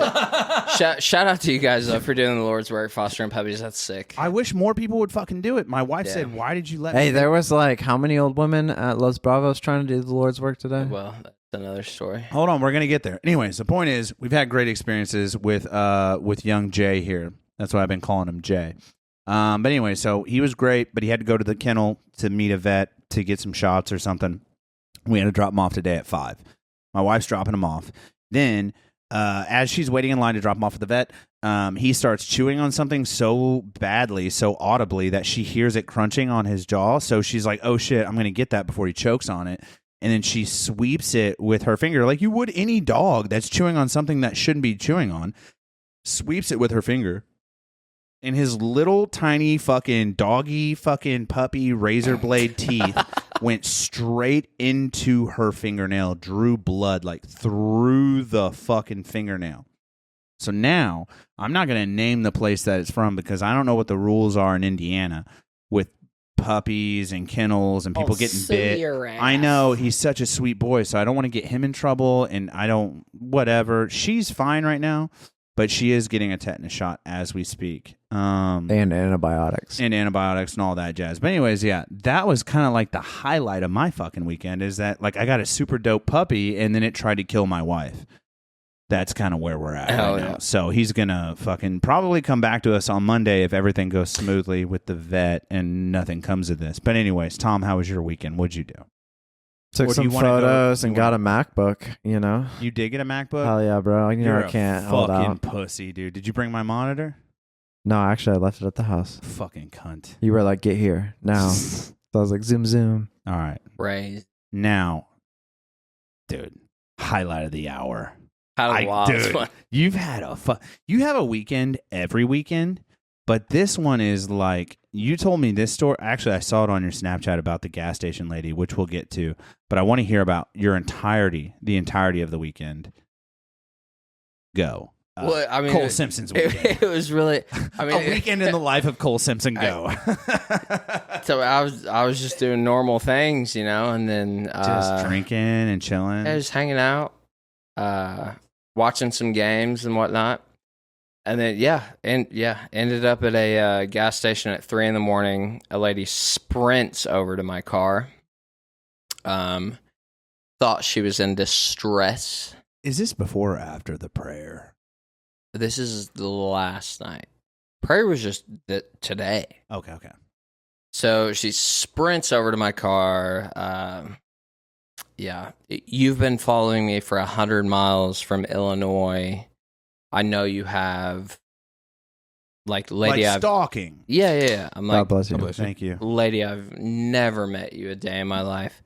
shout out to you guys though for doing the Lord's work, fostering puppies. That's sick. I wish more people would fucking do it. My wife said, "Why did you let me?" Hey, there was like how many old women at Los Bravos trying to do the Lord's work today? Well, that's another story. Hold on, we're gonna get there. Anyways, the point is, we've had great experiences with young Jay here. That's why I've been calling him Jay. But anyway, so he was great, but he had to go to the kennel to meet a vet to get some shots or something. We had to drop him off today at 5. My wife's dropping him off. Then, as she's waiting in line to drop him off at the vet, he starts chewing on something so badly, so audibly, that she hears it crunching on his jaw. So she's like, oh shit, I'm going to get that before he chokes on it. And then she sweeps it with her finger, like you would any dog that's chewing on something that shouldn't be chewing on. Sweeps it with her finger. And his little tiny fucking doggy fucking puppy razor blade teeth went straight into her fingernail, drew blood like through the fucking fingernail. So now I'm not going to name the place that it's from because I don't know what the rules are in Indiana with puppies and kennels and people getting bit. I know he's such a sweet boy, so I don't want to get him in trouble, and I don't whatever. She's fine right now. But she is getting a tetanus shot as we speak. And antibiotics. And antibiotics and all that jazz. But anyways, yeah, that was kind of like the highlight of my fucking weekend is that like I got a super dope puppy and then it tried to kill my wife. That's kind of where we're at right now. So he's going to fucking probably come back to us on Monday if everything goes smoothly with the vet and nothing comes of this. But anyways, Tom, how was your weekend? What'd you do? Took some photos and got a MacBook, you know. You did get a MacBook? Hell yeah, bro. You're I can't a hold fucking out. pussy, dude. Did you bring my monitor? No, actually, I left it at the house. Fucking cunt. You were like, get here now. So I was like, zoom, zoom. All right. Right. Now, dude, highlight of the hour. Dude, you've had you have a weekend every weekend, but this one is like, you told me this story. Actually, I saw it on your Snapchat about the gas station lady, which we'll get to. But I want to hear about the entirety of the weekend. Go. Well, I mean, Cole Simpson's weekend. It was really, I mean, a weekend in the life of Cole Simpson. Go. So I was just doing normal things, you know, and then just drinking and chilling. Yeah, just hanging out, watching some games and whatnot. And then, ended up at a gas station at 3 a.m. A lady sprints over to my car. Thought she was in distress. Is this before or after the prayer? This is the last night. Prayer was just today. Okay. So she sprints over to my car. You've been following me for 100 miles from Illinois. I know you have, like, lady, like I've stalking. Yeah. I'm like, God bless you. Thank you, lady. I've never met you a day in my life,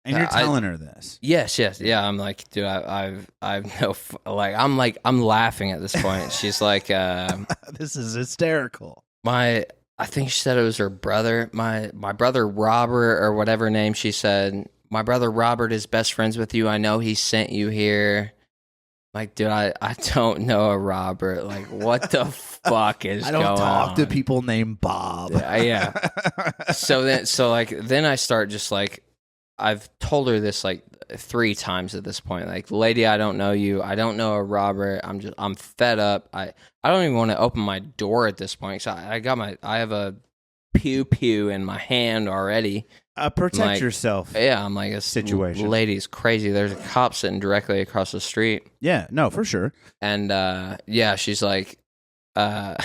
and you're telling her this. Yes. Yeah, I'm like, dude, I've no, I'm laughing at this point. She's like, this is hysterical. I think she said it was her brother, my brother Robert or whatever name she said. My brother Robert is best friends with you. I know he sent you here. Like, dude, I don't know a Robert. Like, what the fuck is going on? I don't talk to people named Bob. Yeah. So then I start just like, I've told her this like 3 times at this point. Like, lady, I don't know you. I don't know a Robert. I'm fed up. I don't even want to open my door at this point. So I have a pew in my hand already. Protect yourself. Yeah, I'm like, a situation. Lady's crazy. There's a cop sitting directly across the street. Yeah, no, for sure. And she's like, I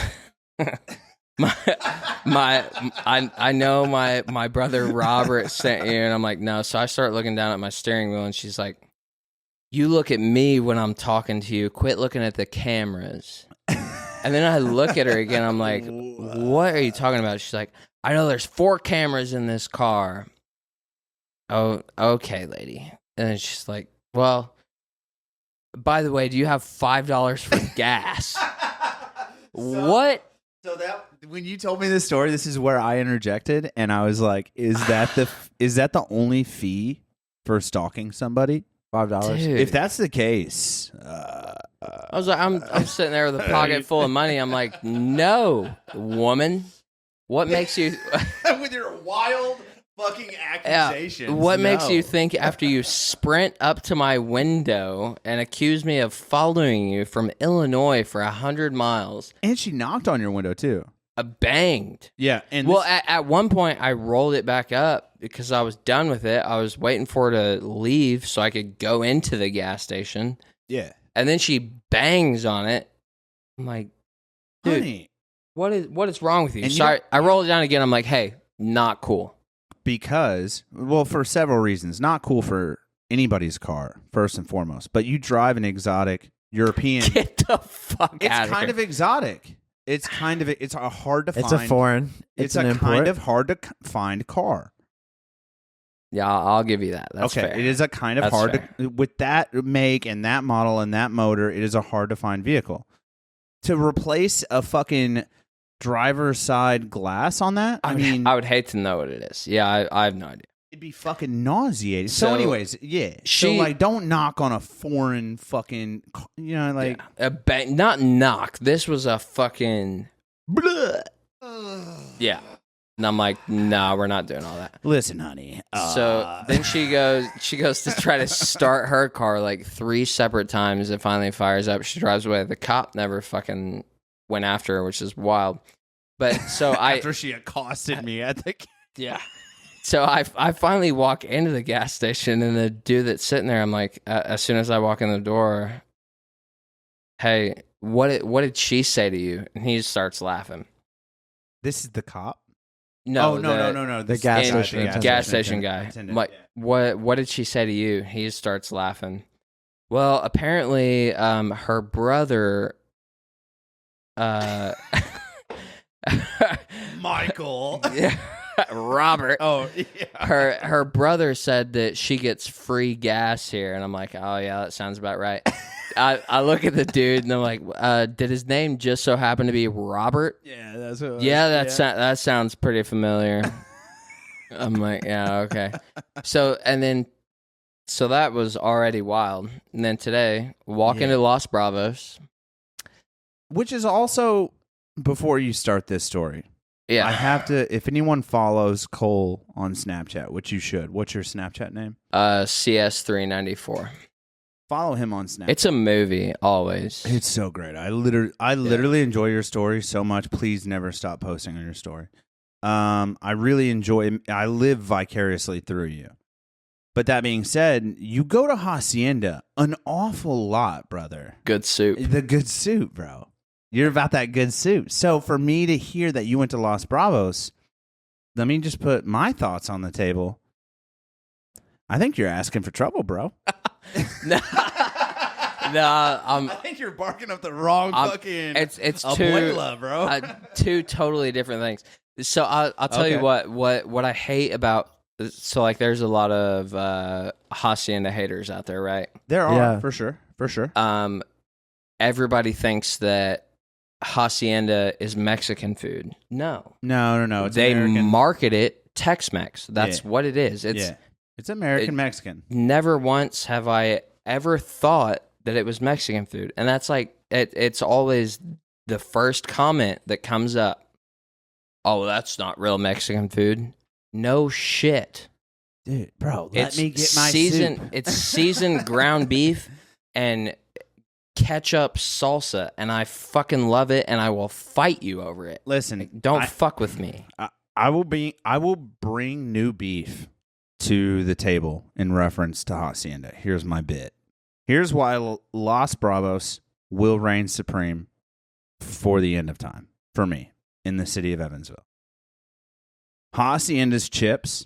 know my brother Robert sent you, and I'm like, no. So I start looking down at my steering wheel, and she's like, you look at me when I'm talking to you. Quit looking at the cameras. And then I look at her again. I'm like, what are you talking about? She's like, I know there's 4 cameras in this car. Oh, okay, lady. And then she's like, well, by the way, do you have $5 for gas? What? So that when you told me this story, this is where I interjected, and I was like, "Is that the only fee for stalking somebody? $5. Dude. If that's the case, I was like, I'm sitting there with a pocket full of money. I'm like, no, woman. What makes you with your wild fucking accusations? What makes you think after you sprint up to my window and accuse me of following you from Illinois for 100 miles? And she knocked on your window too. Banged. Yeah. And well, at one point, I rolled it back up because I was done with it. I was waiting for her to leave so I could go into the gas station. Yeah. And then she bangs on it. I'm like, dude, honey, what is wrong with you? And Sorry, I rolled it down again. I'm like, hey, not cool. Because, well, for several reasons. Not cool for anybody's car, first and foremost. But you drive an exotic European. Get the fuck out of here. It's kind of exotic. It's a hard to find. It's a foreign. It's an a import. kind of hard to find car. Yeah, I'll give you that. That's okay, fair. it is a kind of That's hard fair. to, with that make and that model and that motor, it is a hard to find vehicle. To replace a fucking driver's side glass on that, I mean, I would hate to know what it is. Yeah, I have no idea. it'd be fucking nauseating. So anyways, yeah. So she- like, don't knock on a foreign fucking, like, Not knock. This was a fucking. Yeah. And I'm like, no, we're not doing all that. listen, honey. So then she goes to try to start her car like 3 separate times. It finally fires up. She drives away. The cop never fucking went after her, which is wild. But so after she accosted me at the yeah. So I finally walk into the gas station, and the dude that's sitting there, I'm like, as soon as I walk in the door, hey, what did she say to you? And he just starts laughing. This is the cop. No, No. The gas station and attendant. gas station guy. Attendant, Like, yeah. what did she say to you? He just starts laughing. Well, apparently, her brother, Michael. Robert. Oh, yeah. Her brother said that she gets free gas here, and I'm like, oh yeah, that sounds about right. I look at the dude and I'm like, did his name just so happen to be Robert? Yeah, that's what. That sounds pretty familiar. I'm like, yeah, okay. So that was already wild. And then today, walk into Los Bravos. Which is also, before you start this story, Yeah. I have to, if anyone follows Cole on Snapchat, which you should, what's your Snapchat name? CS394. Follow him on Snapchat. It's a movie, always. It's so great. I literally enjoy your story so much. Please never stop posting on your story. I really enjoy, I live vicariously through you. But that being said, you go to Hacienda an awful lot, brother. Good soup. The good soup, bro. You're about that good soup. So for me to hear that you went to Los Bravos, let me just put my thoughts on the table. I think you're asking for trouble, bro. No, I think you're barking up the wrong fucking. It's abuela, bro. Two totally different things. So I'll tell you what I hate about. So like, there's a lot of Hacienda haters out there, right? There are, Yeah. for sure. Everybody thinks that Hacienda is Mexican food. No. It's They American. market it Tex-Mex. That's what it is. It's American Mexican. Never once have I ever thought that it was Mexican food. And that's like, it's always the first comment that comes up. Oh, that's not real Mexican food. No shit. Dude, bro, let It's me get my seasoned, soup. It's seasoned ground beef and ketchup salsa, and I fucking love it, and I will fight you over it. Listen, Don't fuck with me. I will bring new beef to the table in reference to Hacienda. Here's my bit. Here's why Los Bravos will reign supreme for the end of time for me in the city of Evansville. Hacienda's chips,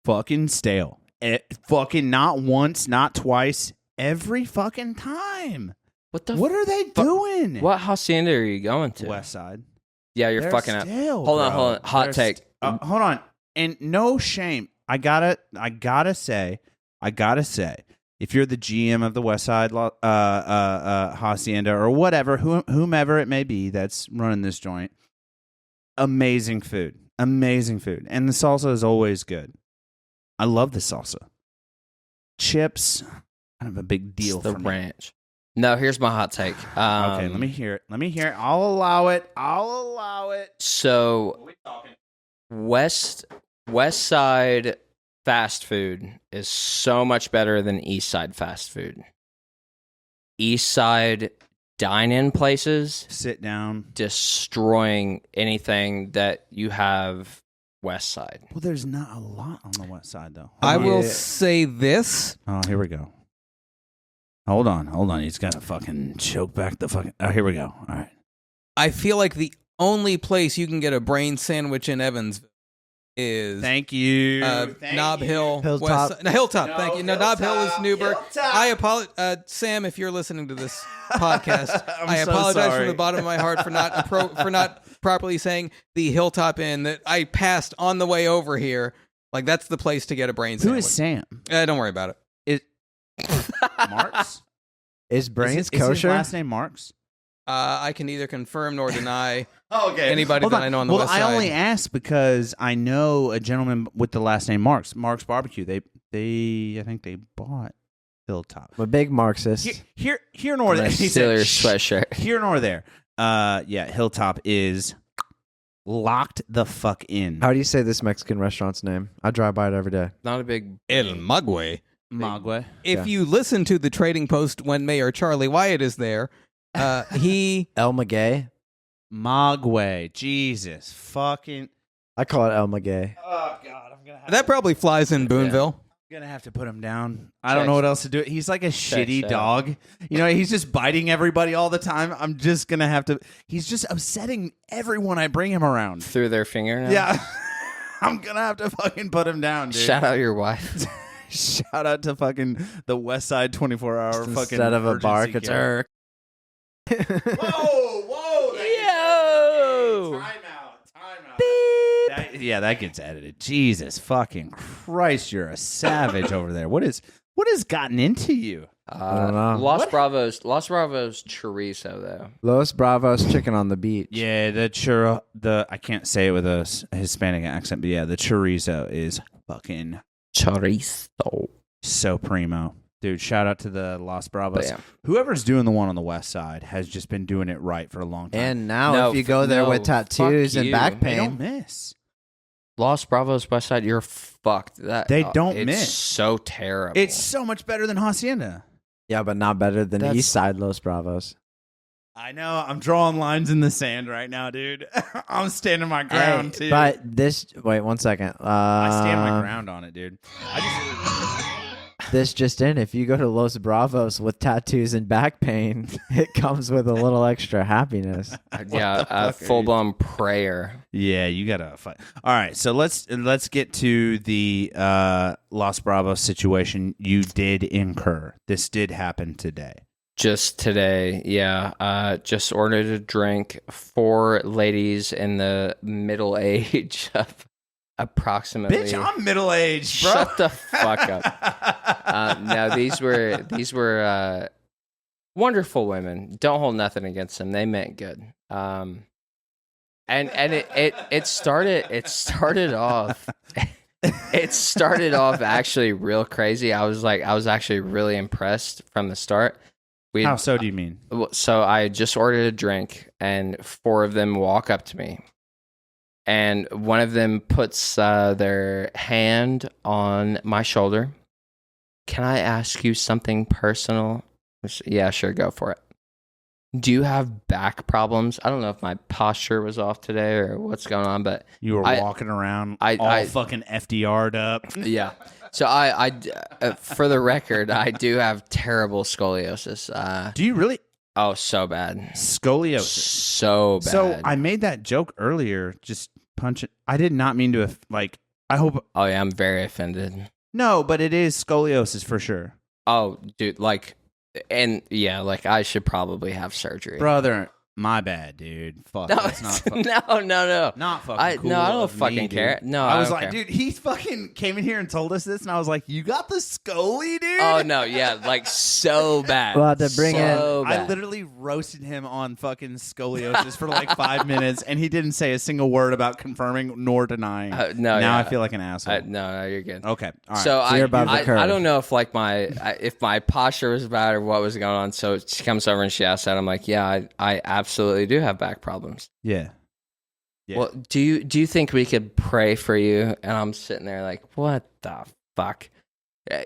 fucking stale. Fucking not once, not twice, every fucking time. What the? What are they doing? What hacienda are you going to? West Side. Yeah, you're They're fucking up. stale, Hold on, bro. hold on. Hot take. Hold on. And no shame. I gotta say, if you're the GM of the West Side Hacienda or whatever, whomever it may be that's running this joint, amazing food. And the salsa is always good. I love the salsa. Chips, kind of a big deal It's the for me. ranch. No, here's my hot take. Okay, let me hear it. I'll allow it. So, West Side fast food is so much better than East Side fast food. East Side dine-in places Sit down. destroying anything that you have West Side. Well, there's not a lot on the west side, though. I Hold on. will say this. Oh, here we go. Hold on. He's got to fucking choke back the fucking... Oh, here we go. All right. I feel like the only place you can get a brain sandwich in Evansville is Thank you. Knob Hill. Hilltop. Hilltop, No, thank you. No, Knob Hill is Newburgh. I apologize. Sam, if you're listening to this podcast, I so apologize sorry. from the bottom of my heart for not properly saying the Hilltop Inn that I passed on the way over here. Like, that's the place to get a brain Who sandwich. is Sam? Don't worry about it. Marks? Is Brains Is his kosher? last name Marks? I can neither confirm nor deny Okay. anybody Hold that on. I know on the well, west I side. only asked because I know a gentleman with the last name Marks. Marks Barbecue. They I think they bought Hilltop. I'm a big Marxist. Here nor there. He said, Steelers "Shh." sweatshirt. Here nor there. Yeah, Hilltop is locked the fuck in. How do you say this Mexican restaurant's name? I drive by it every day. Not a big... El Maguey. Magua. If Yeah. you listen to the Trading Post when Mayor Charlie Wyatt is there, he El Magay. Magua. Jesus fucking. I call it El Magay. Oh God, I'm gonna have that probably flies in Boonville. gonna have to put him down. I don't know what else to do. He's like a shitty out. dog. You know, he's just biting everybody all the time. I'm just gonna have to. He's just upsetting everyone I bring him around. Through their fingernails? Yeah, I'm gonna have to fucking put him down, dude. Shout out your wife. Shout out to fucking the West Side 24-hour fucking. Instead of a bark, urgency it's care. Whoa! Yo! Timeout. That gets edited. Jesus fucking Christ, you're a savage over there. What has gotten into you? don't know. Los Bravos chorizo, though. Los Bravos chicken on the beach. Yeah, the I can't say it with a Hispanic accent, but yeah, the chorizo is fucking Chorizo. so primo. Dude, shout out to the Los Bravos. Bam. Whoever's doing the one on the west side has just been doing it right for a long time. And now, No, if you go there no, with tattoos fuck and you. back they don't pain, miss. Los Bravos West Side, you're fucked. They don't it's miss. so terrible. It's so much better than Hacienda. yeah, but not better than That's- East Side Los Bravos. I know. I'm drawing lines in the sand right now, dude. I'm standing my ground, Hey, too. but this, wait 1 second. I stand my ground on it, dude. This just in, if you go to Los Bravos with tattoos and back pain, it comes with a little extra happiness. yeah, a full blown prayer. Yeah, you gotta fight. All right, so let's get to the Los Bravos situation you did incur. This did happen today. Just today, yeah. Just ordered a drink for ladies in the middle age of approximately. Bitch, I'm middle aged, bro. Shut the fuck up. No, these were wonderful women. Don't hold nothing against them. They meant good. And it started off. It started off actually real crazy. I was actually really impressed from the start. How so do you mean? So I just ordered a drink, and 4 of them walk up to me, and one of them puts their hand on my shoulder. Can I ask you something personal? Yeah, sure, go for it. Do you have back problems? I don't know if my posture was off today or what's going on, but You were walking around all fucking FDR'd up. yeah. So I for the record, I do have terrible scoliosis. Do you really? Oh, so bad. Scoliosis. So bad. So I made that joke earlier, just punch it. I did not mean to, I hope. Oh, yeah, I'm very offended. No, but it is scoliosis for sure. Oh, dude, I should probably have surgery. Brother, My bad, dude. Fuck. No, That's not fucking, no. not fucking cool. No, I don't of me, fucking dude. care. No, I was don't like, care. dude, he fucking came in here and told us this, and I was like, you got the scully, dude? Oh no, yeah, like so bad. Well, to bring so in- bad. I literally roasted him on fucking scoliosis for like 5 minutes, and he didn't say a single word about confirming nor denying. No, now yeah. I feel like an asshole. no, you're good. Okay, all right. So you're above the I curve. don't know if like if my posture was bad or what was going on. So she comes over and she asks that. I'm like, yeah, I absolutely do have back problems. yeah. Yeah. Well, do you think we could pray for you? And I'm sitting there like, what the fuck?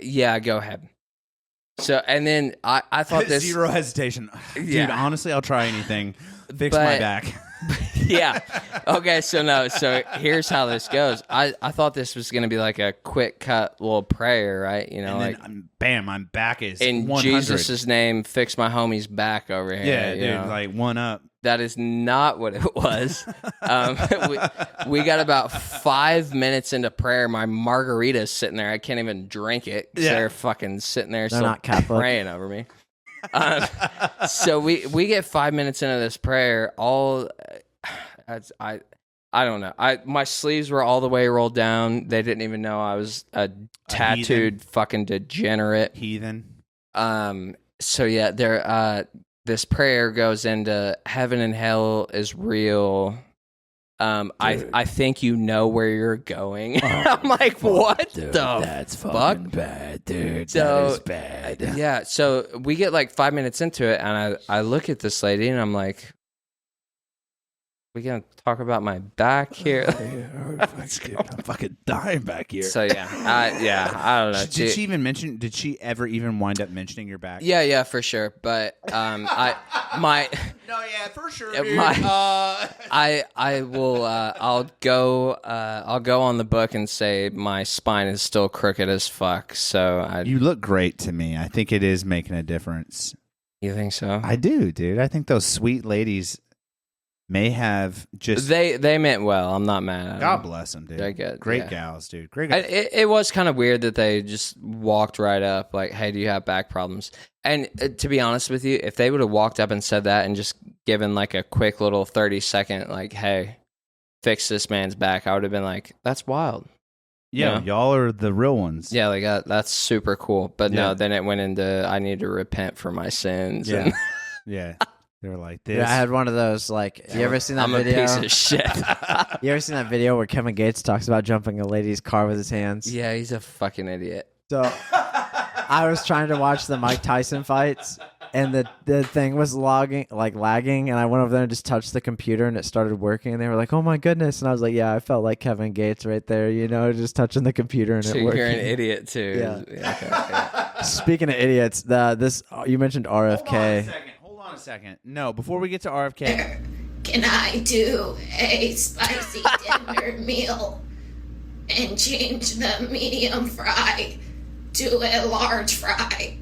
Yeah, go ahead. So and then I thought this Zero hesitation. Dude, Yeah. honestly, I'll try anything. Fix my But- back. yeah. Okay, so here's how this goes. I thought this was gonna be like a quick cut little prayer, right? You know, And like then, bam, my back is in 100. Jesus' name, fix my homie's back over here. Yeah, you dude, know? like one up. That is not what it was. We got about 5 minutes into prayer. My margarita's sitting there. I can't even drink it. 'Cause Yeah. They're fucking sitting there, They're still not Catholic. praying over me. So we get 5 minutes into this prayer. I don't know. My sleeves were all the way rolled down. They didn't even know I was a tattooed fucking degenerate. Heathen. So yeah, this prayer goes into heaven and hell is real. I think you know where you're going. I'm like, what the That's fuck? fucking bad, dude. So- that is bad. Yeah, so we get like 5 minutes into it, and I look at this lady, and I'm like, we gonna talk about my back here? I'm fucking dying back here. So yeah, I don't know. Did she even mention? Did she ever even wind up mentioning your back? Yeah, for sure. But No, yeah, for sure. Yeah, Dude. I will. I'll go on the book and say my spine is still crooked as fuck. So you look great to me. I think it is making a difference. You think so? I do, dude. I think those sweet ladies may have just. They meant well. I'm not mad at them. God bless them, dude. They're good, Great yeah. gals, dude. Great gals. It was kind of weird that they just walked right up like, hey, do you have back problems? And to be honest with you, if they would have walked up and said that and just given like a quick little 30-second like, hey, fix this man's back, I would have been like, that's wild. Yeah, y'all are the real ones. Yeah, like that's super cool. But Yeah. no, then it went into I need to repent for my sins. Yeah. And Yeah. They were like this. Yeah, I had one of those. Like, you ever seen that I'm video? a piece of shit. You ever seen that video where Kevin Gates talks about jumping a lady's car with his hands? Yeah, he's a fucking idiot. So I was trying to watch the Mike Tyson fights, and the thing was lagging, and I went over there and just touched the computer, and it started working. And they were like, "Oh my goodness!" And I was like, "Yeah, I felt like Kevin Gates right there, just touching the computer and So it working." you're an idiot too. Yeah. Okay, yeah. Speaking of idiots, you mentioned RFK. Hold on a second. No, before we get to RFK. Can I do a spicy dinner meal and change the medium fry to a large fry?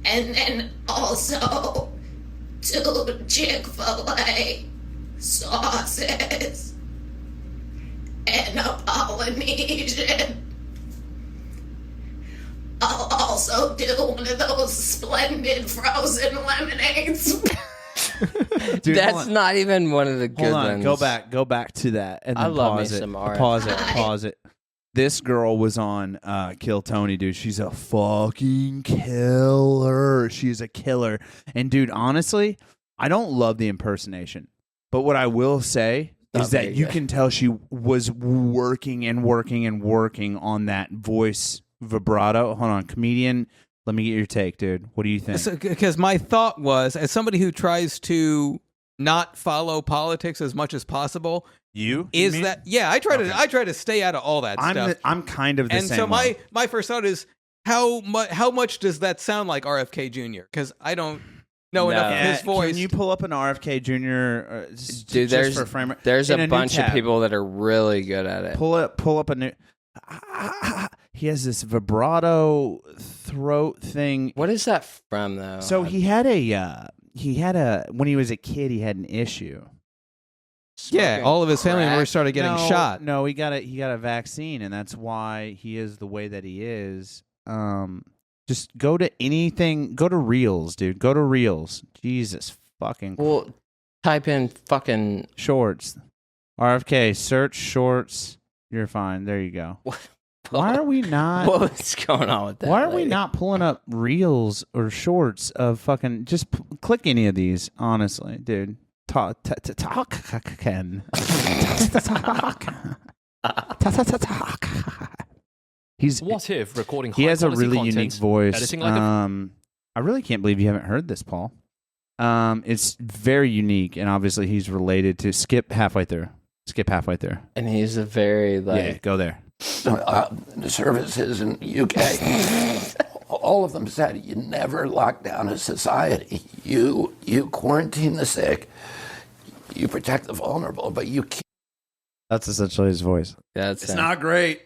And then also 2 Chick-fil-A sauces and a Polynesian. I'll also do one of those splendid frozen lemonades. Dude, That's not even one of the good Hold on. ones. Go back to that, and then I love me pause it. some RFK. Pause it. This girl was on Kill Tony, dude. She's a fucking killer. She's a killer. And dude, honestly, I don't love the impersonation, but what I will say is that you can tell she was working and working and working on that voice vibrato. Hold on, comedian. Let me get your take, dude. What do you think? Because my thought was, as somebody who tries to not follow politics as much as possible, You is mean? I try to stay out of all that stuff. I'm kind of the And same so way. my first thought is how much does that sound like RFK Jr.? Because I don't know enough of his voice. Can you pull up an RFK Jr. Dude, just for frame? There's in a new bunch of tab. people that are really good at it. Pull up a new. He has this vibrato throat thing. What is that from, though? So he had a when he was a kid, he had an issue. Yeah, all of his family crack? members started getting shot. No, he got a vaccine, and that's why he is the way that he is. Just go to anything. Go to Reels, dude. Go to Reels. Jesus fucking. Well, Type in fucking Shorts. RFK, search shorts. You're fine. There you go. Why are we not? What's going on with that? Why are we lady? not pulling up reels or shorts of fucking? Just click any of these, honestly, dude. Talk. Ken. He's. What if recording He has a high-quality really unique content, voice. editing like a I really can't believe you haven't heard this, Paul. It's very unique, and obviously he's related to Skip halfway through. And he's a very Yeah, go there. The services in the UK, all of them said you never lock down a society. You quarantine the sick, you protect the vulnerable, but you can't. That's essentially his voice. That's It's not great.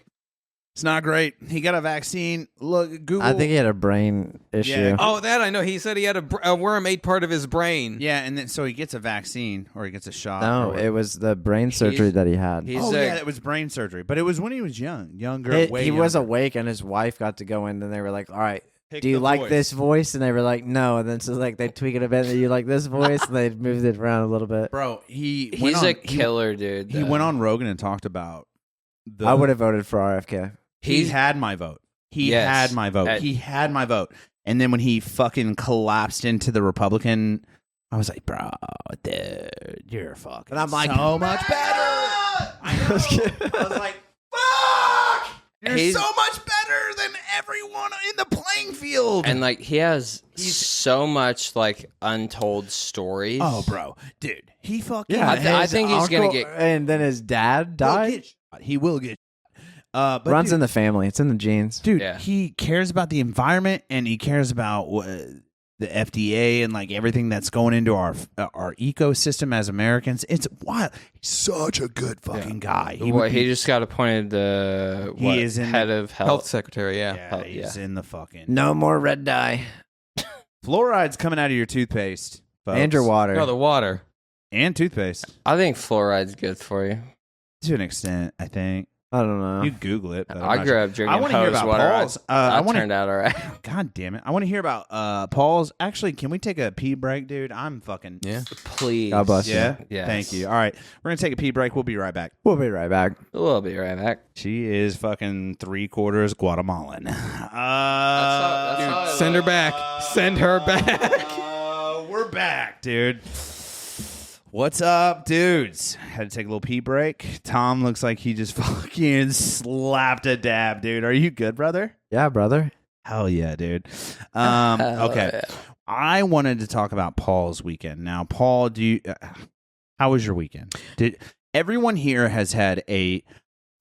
It's not great. He got a vaccine. Look, Google. I think he had a brain issue. Yeah. Oh, that I know. He said he had a worm ate part of his brain. Yeah, and then so he gets a vaccine or he gets a shot. No, or it was the brain surgery that he had. he's Oh a- yeah, it was brain surgery, but it was when he was younger. He was awake, and his wife got to go in, and they were like, "All right, Pick do you the like voice." this voice?" And they were like, "No." And then so like they tweak it a bit. And you like this voice, and they moved it around a little bit. Bro, He's went on, a killer, dude. He though. went on Rogan and talked about. I would have voted for RFK. He had my vote. He Yes. had my vote. He had my vote. And then when he fucking collapsed into the Republican, I was like, bro, dude, you're fucking And I'm like, so much better. I know. I was like, fuck! You're He's- so much better than everyone in the playing field. And like he has so much like untold stories. Oh, bro. Dude, he fucking... Yeah, I think he's gonna get. And then his dad died. He will get... But Runs dude, in the family. It's in the genes. Dude, Yeah. he cares about the environment and he cares about the FDA and like everything that's going into our ecosystem as Americans. It's wild. He's such a good fucking guy. He just got appointed the He is in head the- of Health secretary, yeah. Yeah, he's in the fucking... No more red dye. Fluoride's coming out of your toothpaste, folks. And your water. No, the water. And toothpaste. I think fluoride's good for you. To an extent, I think. I don't know. You Google it. But I'm I not grew sure. up drinking I want to hear hose about water. Paul's. I wanna- turned out all right. God damn it. I want to hear about Paul's. Actually, can we take a pee break, dude? I'm fucking... Yeah. Please. God bless you. Yeah? Yes. Thank you. All right. We're going to take a pee break. We'll be right back. We'll be right back. We'll be right back. She is fucking 3/4 Guatemalan. That's Send her back. Send her back. We're back, dude. What's up, dudes? Had to take a little pee break. Tom looks like he just fucking slapped a dab, dude. Are you good, brother? Yeah, brother. Hell yeah, dude. Hell Okay. yeah. I wanted to talk about Paul's weekend. Now, Paul, how was your weekend? Did everyone here has had a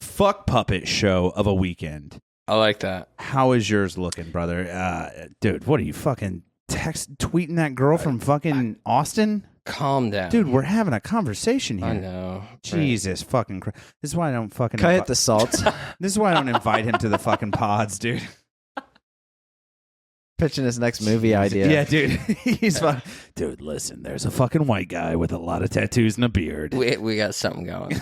fuck puppet show of a weekend? I like that. How is yours looking, brother? Dude, what are you fucking tweeting that girl from fucking Austin? Calm down. Dude, we're having a conversation here. I know. Jesus fucking Christ. This is why I don't fucking... Cut the salt. This is why I don't invite him to the fucking pods, dude. Pitching his next movie idea. Yeah, dude. He's fucking... Dude, listen, there's a fucking white guy with a lot of tattoos and a beard. We got something going.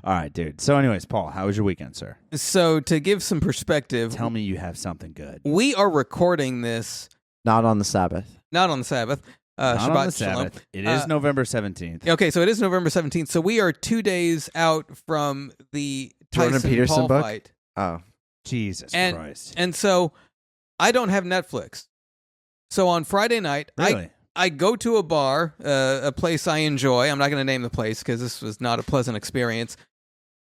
All right, dude. So anyways, Paul, how was your weekend, sir? So to give some perspective, Tell me you have something good. we are recording this Not on the Sabbath. not on the Sabbath. Not Shabbat on the Shalom. Sabbath. It is November 17th. Okay, so it is November 17th. So we are 2 days out from the Jordan Tyson Peterson Paul book? fight. Oh. Jesus And- Christ. And so I don't have Netflix. So on Friday night, Really? I go to a bar, a place I enjoy. I'm not going to name the place because this was not a pleasant experience.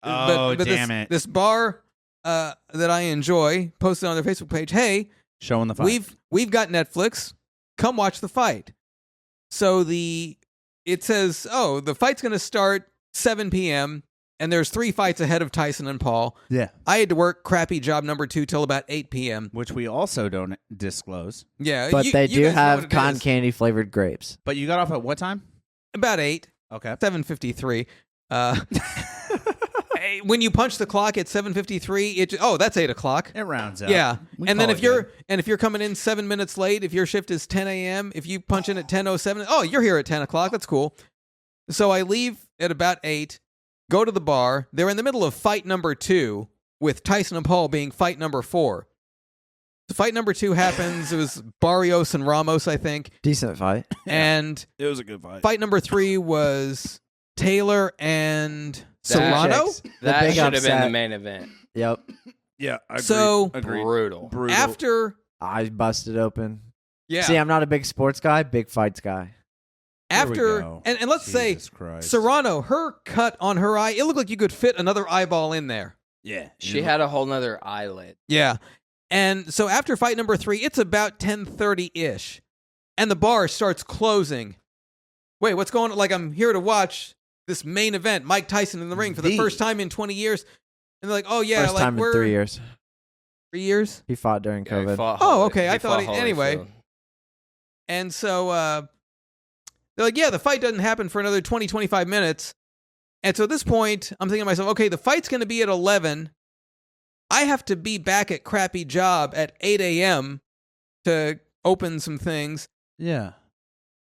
Oh, damn it. This bar that I enjoy posted on their Facebook page, hey, Showing the fight. we've got Netflix. Come watch the fight. So it says, oh, the fight's going to start 7 p.m., and there's 3 fights ahead of Tyson and Paul. Yeah. I had to work crappy job number 2 till about 8 p.m. Which we also don't disclose. Yeah. But they you do guys know have what it cotton is. candy flavored grapes. But you got off at what time? About 8. Okay. 7:53. Hey, when you punch the clock at 7:53, that's 8 o'clock. It rounds out. Yeah, We and then call if it good. you're coming in 7 minutes late, if your shift is 10 a.m., if you punch in at 10:07, oh, you're here at 10 o'clock. That's cool. So I leave at about 8, go to the bar. They're in the middle of fight number 2, with Tyson and Paul being fight number 4. So fight number 2 happens. It was Barrios and Ramos, I think. Decent fight. And It was a good fight. fight number 3 was Taylor and Serrano. Chicks. The That big should have been upset. the main event. Yep. Yeah. Agreed. So- Agreed. Brutal. After Eyes busted open. yeah, See, I'm not a big sports guy, big fights guy. Here we after go. and let's say Jesus Christ. Serrano, her cut on her eye, it looked like you could fit another eyeball in there. Yeah. She had a whole nother eyelid. Yeah. And so after fight number 3, it's about 10:30-ish. And the bar starts closing. Wait, what's going on? Like, I'm here to watch this main event, Mike Tyson in the ring for the first time in 20 years. And they're like, oh, yeah, First like time in we're 3 years. 3 years? He fought during Yeah, he COVID. fought Oh, Holy- okay, I thought fought anyway. Holyfield. And so they're like, yeah, the fight doesn't happen for another 20, 25 minutes. And so at this point, I'm thinking to myself, okay, the fight's going to be at 11. I have to be back at crappy job at 8 a.m. to open some things. Yeah.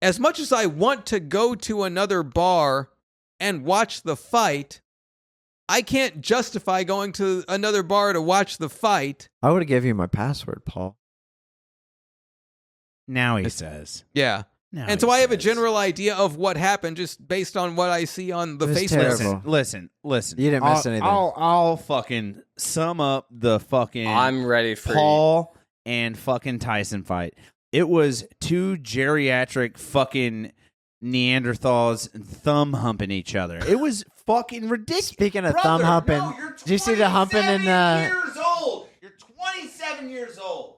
As much as I want to go to another bar and watch the fight, I can't justify going to another bar to watch the fight. I would have given you my password, Paul. Now he says. Yeah. Now And so he I have a says. general idea of what happened just based on what I see on the It was Facebook. terrible. Listen. You didn't miss anything. I'll fucking sum up the fucking I'm ready for Paul and fucking Tyson fight. It was 2 geriatric fucking Neanderthals thumb humping each other. It was fucking ridiculous. Speaking of thumb humping, did you see the humping in years old. You're 27 years old.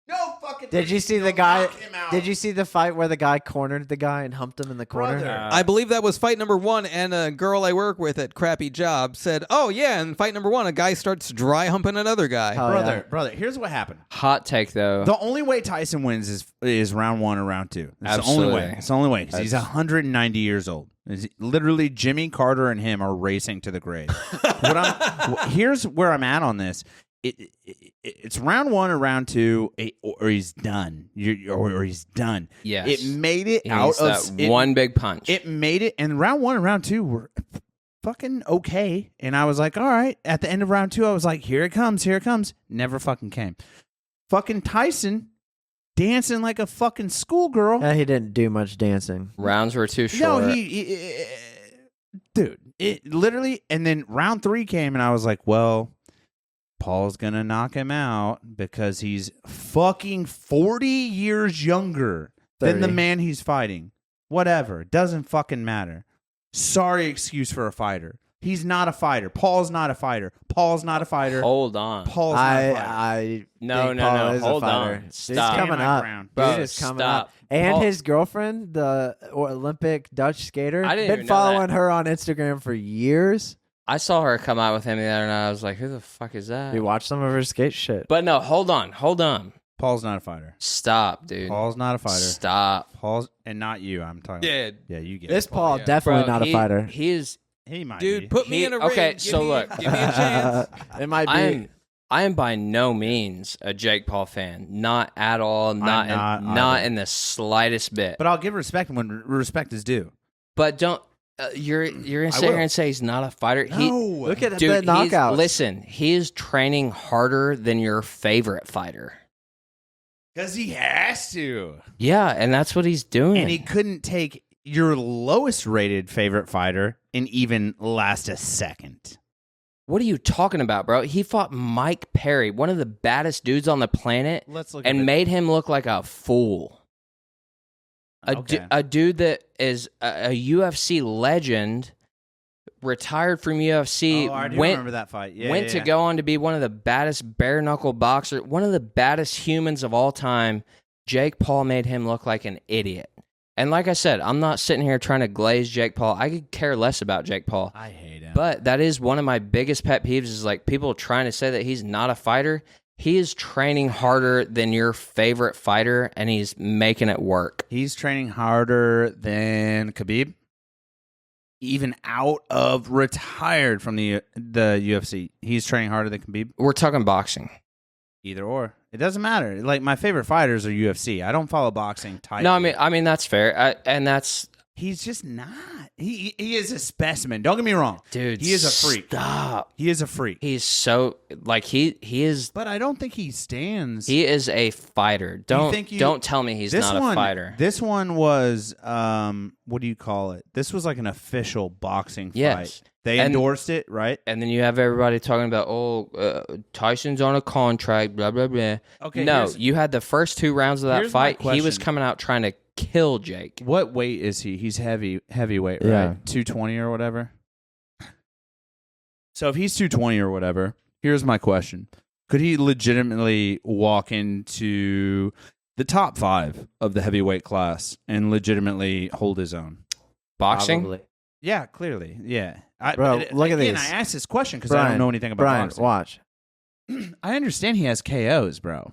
No fucking. Did you see the guy? Did you see the fight where the guy cornered the guy and humped him in the corner? Brother. I believe that was fight number 1, and a girl I work with at Crappy Job said, oh, yeah, in fight number 1, a guy starts dry humping another guy. Oh, yeah. brother, here's what happened. Hot take, though. The only way Tyson wins is round 1 or round 2. That's the only way. Absolutely. It's the only way because he's 190 years old. Literally, Jimmy Carter and him are racing to the grave. Here's where I'm at on this. It's round 1 or round 2, or he's done. Or he's done. Yes. It made it He out needs of that one big punch. It made it, and round 1 and round 2 were fucking okay. And I was like, all right. At the end of round 2, I was like, here it comes, here it comes. Never fucking came. Fucking Tyson dancing like a fucking schoolgirl. He didn't do much dancing. Rounds were too short. No, dude, it literally, and then round 3 came, and I was like, well, Paul's gonna knock him out because he's fucking 40 years younger than the 30. man he's fighting. Whatever, doesn't fucking matter. Sorry excuse for a fighter. He's not a fighter. Paul's not a fighter. Paul's not a fighter. Hold on. Paul's not a fighter. I No, think no, Paul no. is a Hold fighter. on. Dude's Stop. coming Stand my up. ground. Bro, Dude is coming stop. up. And Paul- his girlfriend, the Olympic Dutch skater, I didn't been even know following that. her on Instagram for years. I saw her come out with him the other night. I was like, who the fuck is that? We watched some of her skate shit. But no, hold on. Paul's not a fighter. Stop, dude. Paul's not a fighter. Stop. Paul's, and not you. I'm talking. Yeah. Yeah, you get This it. Paul yeah. definitely Bro, not a fighter. He is. He might Dude, be. put me He- in a okay, ring. so look. Give me a chance. It might be. I am by no means a Jake Paul fan. Not at all. Not not in, not either. in the slightest bit. But I'll give respect when respect is due. But don't. You're gonna sit will. here and say he's not a fighter. Look at Dude, the he's- knockouts. listen, he is training harder than your favorite fighter. Because he has to. Yeah, and that's what he's doing. And he couldn't take your lowest rated favorite fighter and even last a second. What are you talking about, bro? He fought Mike Perry, one of the baddest dudes on the planet, Let's look and made him look like a fool. Okay. A dude that is a UFC legend, retired from UFC, I do went remember that fight. Yeah, went to go on to be one of the baddest bare knuckle boxers, one of the baddest humans of all time. Jake Paul made him look like an idiot. And like I said, I'm not sitting here trying to glaze Jake Paul. I could care less about Jake Paul. I hate him. But that is one of my biggest pet peeves is like people trying to say that he's not a fighter. He is training harder than your favorite fighter, and he's making it work. He's training harder than Khabib. Even out of retired from the UFC, he's training harder than Khabib. We're talking boxing. Either or, it doesn't matter. Like my favorite fighters are UFC. I don't follow boxing tight. No, I mean that's fair, and that's He's just not. He is a specimen. Don't get me wrong, Dude, He is a freak. Stop. He is a freak. He's so like he is. But I don't think he stands. He is a fighter. Don't tell me he's not a fighter. This one was what do you call it? This was like an official boxing fight. Yes. They endorsed it, right? And then you have everybody talking about, Tyson's on a contract, blah, blah, blah. Okay, no, you had the first 2 rounds of that here's my fight. He was question. coming out trying to kill Jake. What weight is he? He's heavyweight, right? Yeah. 220 or whatever. So if he's 220 or whatever, here's my question. Could he legitimately walk into the top 5 of the heavyweight class and legitimately hold his own? Boxing? Probably. Yeah, clearly. Yeah. Bro, look at again, this. I asked this question because I don't know anything about Brian, boxing. watch. I understand he has KOs, bro.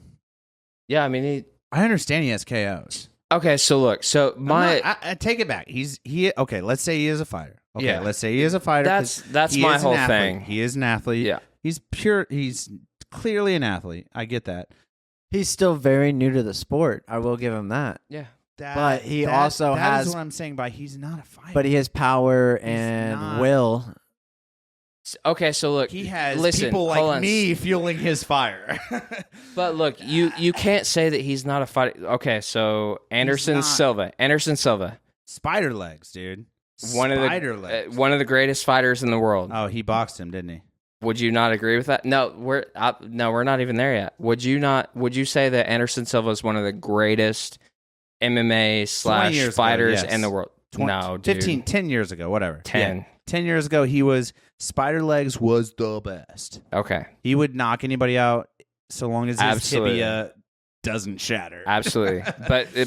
Yeah, I mean, I understand he has KOs. okay, so look. So I take it back. Okay, let's say he is a fighter. Okay, Yeah. let's say he is a fighter. That's he my is an whole athlete. thing. He is an athlete. Yeah. He's clearly an athlete. I get that. He's still very new to the sport. I will give him that. Yeah. But he also that has- is what I'm saying by he's not a fighter. But he has power and not. will. Okay, so look. He has listen, people hold like on. me fueling his fire. But look, you can't say that he's not a fighter. Okay, so Anderson not. Silva. Spider legs, dude. One Spider of the legs. one of the greatest fighters in the world. Oh, he boxed him, didn't he? Would you not agree with that? No, we're not even there yet. Would you say that Anderson Silva is one of the greatest MMA 20 years / fighters ago, yes. in the world? 20, No, dude. 10 years ago, whatever. 10. Yeah. 10 years ago, he was Spider legs was the best. Okay. He would knock anybody out so long as his Absolutely. tibia doesn't shatter. Absolutely.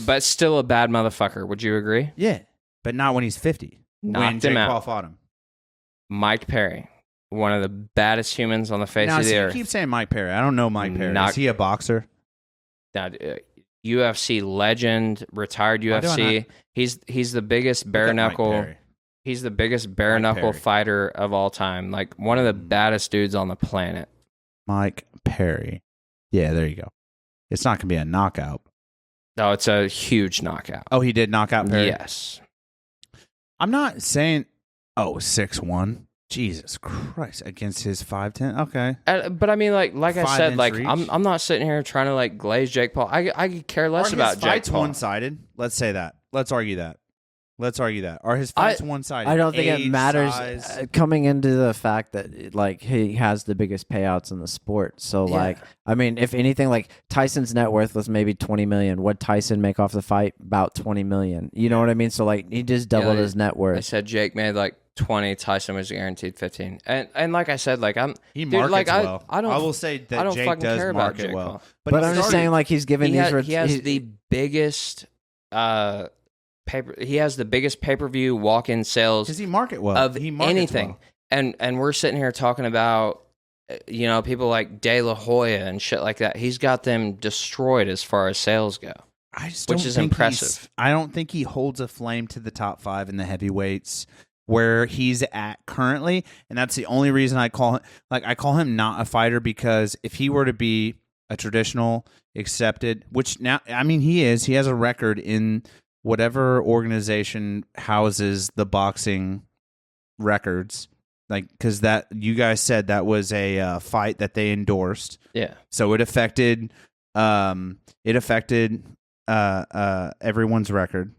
but still a bad motherfucker. Would you agree? Yeah, but not when he's 50. when Knocked Jake him out. Paul fought him. Mike Perry, one of the baddest humans on the face Now, of the see, you earth. keep saying Mike Perry. I don't know Mike Perry. Not- Is he a boxer? Now, UFC legend, retired Why do I UFC. He's the biggest bare Look at Mike knuckle. Perry. He's the biggest bare Mike knuckle Perry. fighter of all time. Like one of the baddest dudes on the planet. Mike Perry. Yeah, there you go. It's not going to be a knockout. No, it's a huge knockout. Oh, he did knock out Perry? Yes. I'm not saying, 6'1". Jesus Christ. Against his 5'10". Okay. But I mean, like I 5 said, inch like reach. I'm not sitting here trying to like glaze Jake Paul. I could care less Are about his Jake fights Paul. one-sided? Let's say that. Let's argue that. Are his fights one-sided? I don't think it Age, matters size? coming into the fact that like he has the biggest payouts in the sport. So Yeah. like, I mean, if anything, like Tyson's net worth was maybe 20 million. What Tyson make off the fight? About 20 million. You know what I mean? So like, he just doubled his net I worth. said Jake made like 20. Tyson was guaranteed 15. And like I said, like He dude, markets like, well. I don't. I will say that I don't Jake fucking does care about market Jake well. Paul. But he I'm just started- saying, like, he's giving He these. has the biggest He has the biggest pay-per-view walk-in sales Does he market well? of He markets anything. well. And we're sitting here talking about people like De La Hoya and shit like that. He's got them destroyed as far as sales go. I just which don't is think impressive. I don't think he holds a flame to the top 5 in the heavyweights where he's at currently, and that's the only reason I call him not a fighter, because if he were to be a traditional accepted, which now I mean he has a record in whatever organization houses the boxing records, like because that you guys said that was a fight that they endorsed. Yeah. So it affected everyone's record,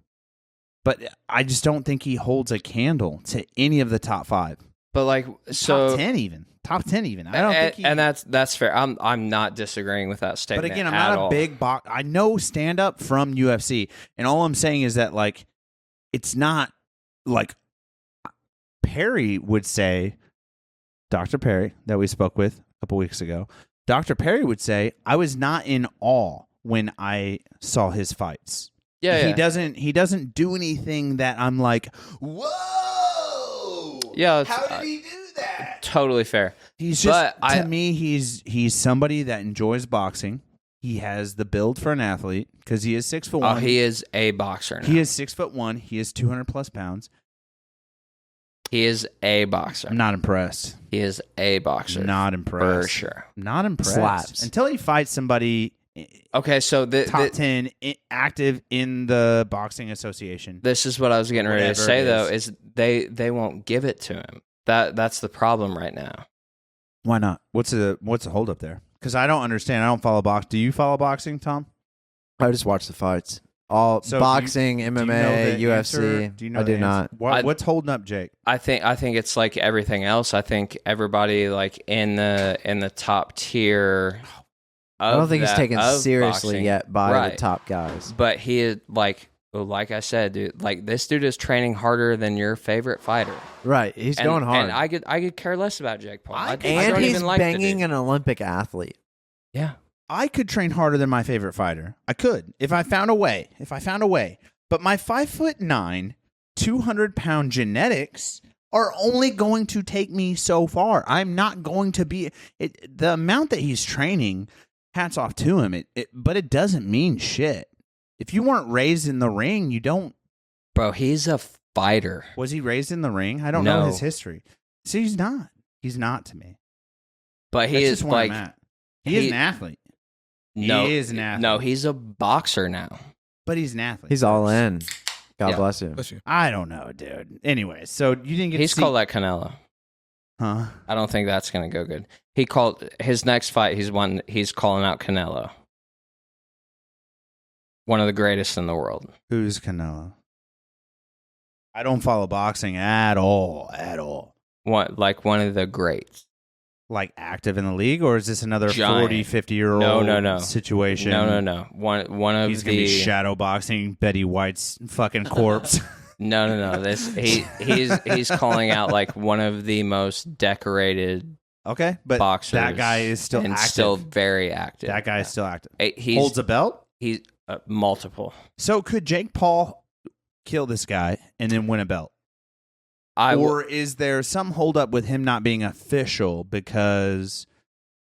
but I just don't think he holds a candle to any of the top 5. But like so top 10 even. I don't think he, and that's fair. I'm not disagreeing with that statement. but again, I'm at not all. a big box. I know stand up from UFC, and all I'm saying is that like it's not like Perry would say, Dr. Perry that we spoke with a couple weeks ago. Dr. Perry would say, I was not in awe when I saw his fights. Yeah, He doesn't do anything that I'm like, whoa. Yeah, How did he do that? Totally fair. He's just to me, he's somebody that enjoys boxing. He has the build for an athlete because he is 6'1". Oh, he is a boxer now. He is 6'1". He is 200+ pounds. He is a boxer. I'm not impressed. He is a boxer. Not impressed. For sure. Not impressed. Slaps. Until he fights somebody Okay, so top 10 active in the boxing association. This is what I was getting ready to Whatever say it though, is they won't give it to him. That's the problem right now. Why not? What's the hold up there? Because I don't understand. I don't follow boxing. Do you follow boxing, Tom? I just watch the fights. All So boxing, do you know MMA, the UFC. answer? Do you know I the do answer? not. What's holding up Jake? I think it's like everything else. I think everybody like in the top tier. I don't think he's taken of seriously boxing. yet by Right. the top guys. But he is like I said, dude. Like this dude is training harder than your favorite fighter. Right, he's going hard. And I could care less about Jake Paul. I and don't he's even like the banging dude. an Olympic athlete. Yeah. I could train harder than my favorite fighter. I could if I found a way. But my 5'9", 200-pound genetics are only going to take me so far. I'm not going to be the amount that he's training. Hats off to him. But it doesn't mean shit. If you weren't raised in the ring, you don't. Bro, he's a fighter. Was he raised in the ring? I don't know his history. See, he's not. He's not to me. But he That's is just where like I'm at. He is an athlete. No, he is an athlete. No, he's a boxer now. But he's an athlete. He's all in. God Yeah. bless you. I don't know, dude. Anyway, so you didn't get He's to see... called that Canelo. Huh? I don't think that's gonna go good. He called his next fight. He's calling out Canelo, one of the greatest in the world. Who's Canelo? I don't follow boxing at all. One of the greats. Like active in the league, or is this another Giant. 40, 50-year-old No. situation? No. One of He's going to be shadow boxing Betty White's fucking corpse. No. He's calling out like one of the most decorated Okay, but boxers. that guy is still and active. still very active. That guy is still active. He Holds a belt? He's multiple. So could Jake Paul kill this guy and then win a belt? Or is there some holdup with him not being official? Because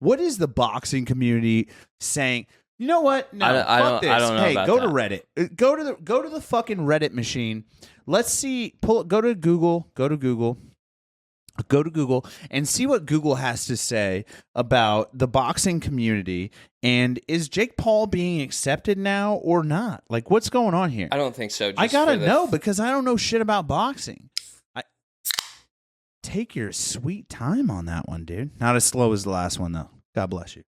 what is the boxing community saying? You know what? No, fuck this. I don't know hey, about go that. to Reddit. Go to the fucking Reddit machine. Let's see. Go to Google. Go to Google and see what Google has to say about the boxing community. And is Jake Paul being accepted now or not? Like, what's going on here? I don't think so. I gotta know because I don't know shit about boxing. Take your sweet time on that one, dude. Not as slow as the last one, though. God bless you.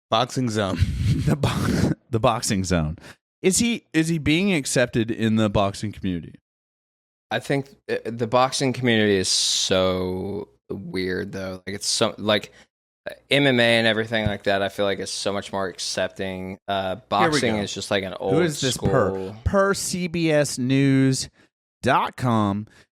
Boxing zone. The boxing zone. Is he being accepted in the boxing community? I think the boxing community is so weird, though. Like it's so like MMA and everything like that. I feel like it's so much more accepting. Boxing is just like an old. Who is this school. per CBSNews.com?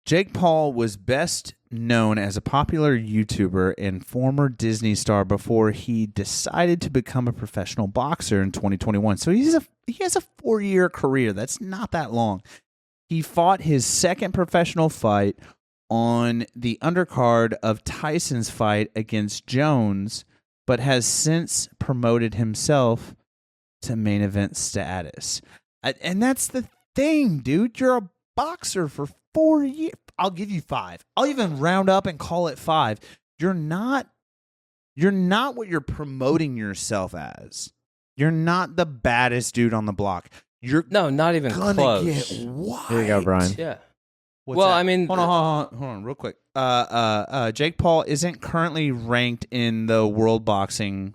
Jake Paul was best known as a popular YouTuber and former Disney star before he decided to become a professional boxer in 2021. So he has a 4-year career. That's not that long. He fought his second professional fight on the undercard of Tyson's fight against Jones, but has since promoted himself to main event status. And that's the thing, dude. You're a boxer for 4 years. I'll give you 5. I'll even round up and call it 5. You're not what you're promoting yourself as. You're not the baddest dude on the block. You're not even gonna close. get wiped. Here you go, Brian. Yeah. What's well, that? I mean, hold on, real quick. Jake Paul isn't currently ranked in the world boxing.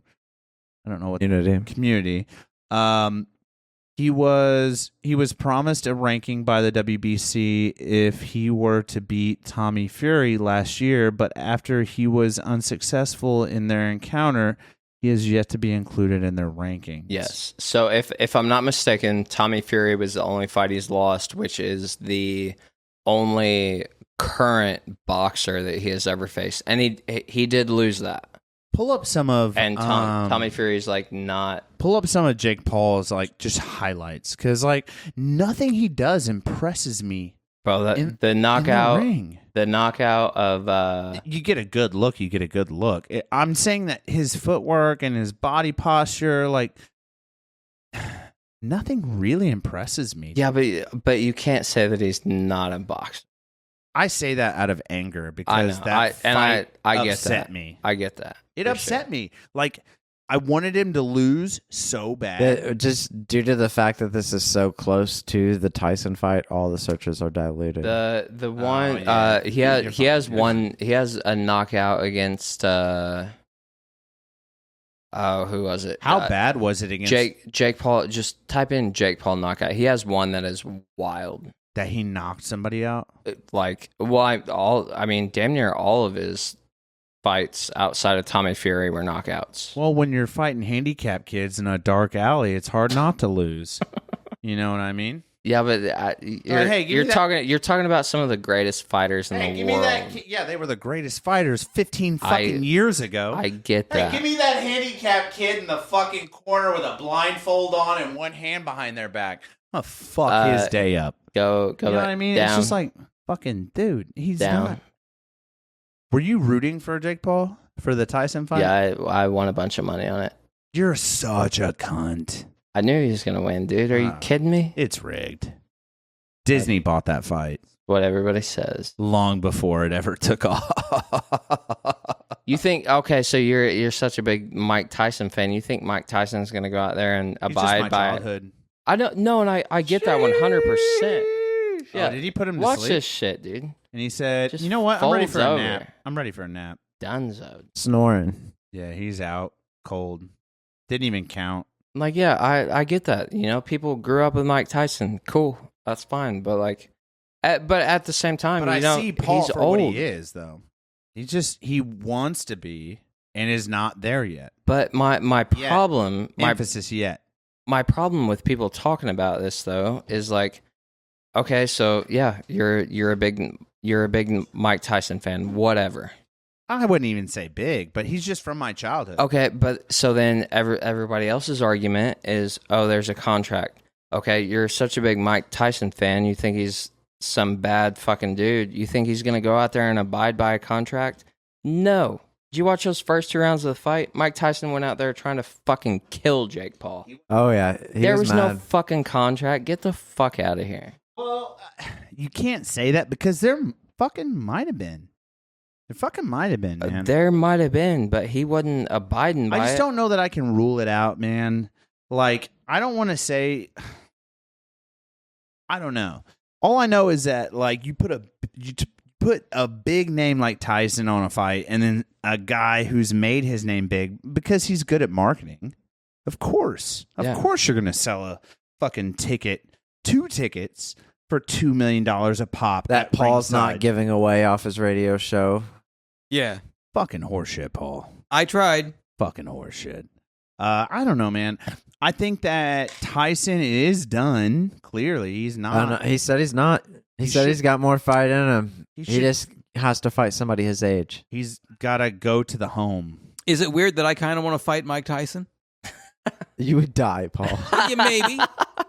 I don't know what community. He was promised a ranking by the WBC if he were to beat Tommy Fury last year, but after he was unsuccessful in their encounter, he has yet to be included in their rankings. Yes. So if I'm not mistaken, Tommy Fury was the only fight he's lost, which is the only current boxer that he has ever faced, and he did lose that. Pull up some of Tommy Fury's like not. Pull up some of Jake Paul's like just highlights because like nothing he does impresses me. Bro, the knockout of you get a good look. I'm saying that his footwork and his body posture, like nothing really impresses me. Yeah, but you can't say that he's not a boxer. I say that out of anger because I get upset that. me. I get that. It upset me. Like I wanted him to lose so bad. Just due to the fact that this is so close to the Tyson fight, all the searches are diluted. The one he has a knockout against who was it? How bad was it against Jake Paul? Just type in Jake Paul knockout. He has one that is wild. that he knocked somebody out? Damn near all of his fights outside of Tommy Fury were knockouts. Well, when you're fighting handicapped kids in a dark alley, it's hard not to lose. You know what I mean? Yeah, but you're talking about some of the greatest fighters in the world. Yeah, they were the greatest fighters 15 fucking years ago. I get that. Hey, give me that handicapped kid in the fucking corner with a blindfold on and one hand behind their back. I'm gonna fuck his day up. Go. You know what I mean? Down. It's just like, fucking dude, he's down. not. Were you rooting for Jake Paul for the Tyson fight? Yeah, I won a bunch of money on it. You're such a cunt. I knew he was gonna win, dude. Are you kidding me? It's rigged. Disney bought that fight. What everybody says. Long before it ever took off. You think, okay, so you're such a big Mike Tyson fan. You think Mike Tyson's gonna go out there and abide by childhood. it? I don't know, and I get that 100%. Yeah, did he put him to watch sleep? this shit, dude. And he said, Just you know what? I'm ready folds for a over. nap. I'm ready for a nap. Dunzo. Snoring. Yeah, he's out cold. Didn't even count. Like, yeah, I get that. You know, people grew up with Mike Tyson. Cool, that's fine. But like, but at the same time, But I see Paul he's for old. what he is, though. He wants to be and is not there yet. But my problem, Emphasis yet. my problem with people talking about this though is like, okay, so yeah, you're a big Mike Tyson fan, whatever. I wouldn't even say big, but he's just from my childhood. Okay, but so then everybody else's argument is, oh, there's a contract. Okay, you're such a big Mike Tyson fan, you think he's some bad fucking dude. You think he's going to go out there and abide by a contract? No. Did you watch those first 2 rounds of the fight? Mike Tyson went out there trying to fucking kill Jake Paul. Oh, yeah. There was no mad. fucking contract. Get the fuck out of here. Well, you can't say that because there fucking might have been. There fucking might have been, man. There might have been, but he wasn't abiding by it. I just don't know that I can rule it out, man. Like, I don't want to say... I don't know. All I know is that, like, you put a big name like Tyson on a fight, and then a guy who's made his name big because he's good at marketing. Of course you're gonna sell a fucking ticket, 2 tickets for $2 million a pop. That at Paul's not ringside. giving away off his radio show. Yeah. Fucking horseshit, Paul. I tried. Fucking horseshit. I don't know, man. I think that Tyson is done. Clearly, he's not. He said he's not. He said he's got more fight in him. He should- just has to fight somebody his age. He's got to go to the home. Is it weird that I kind of want to fight Mike Tyson? You would die, Paul. Yeah, maybe.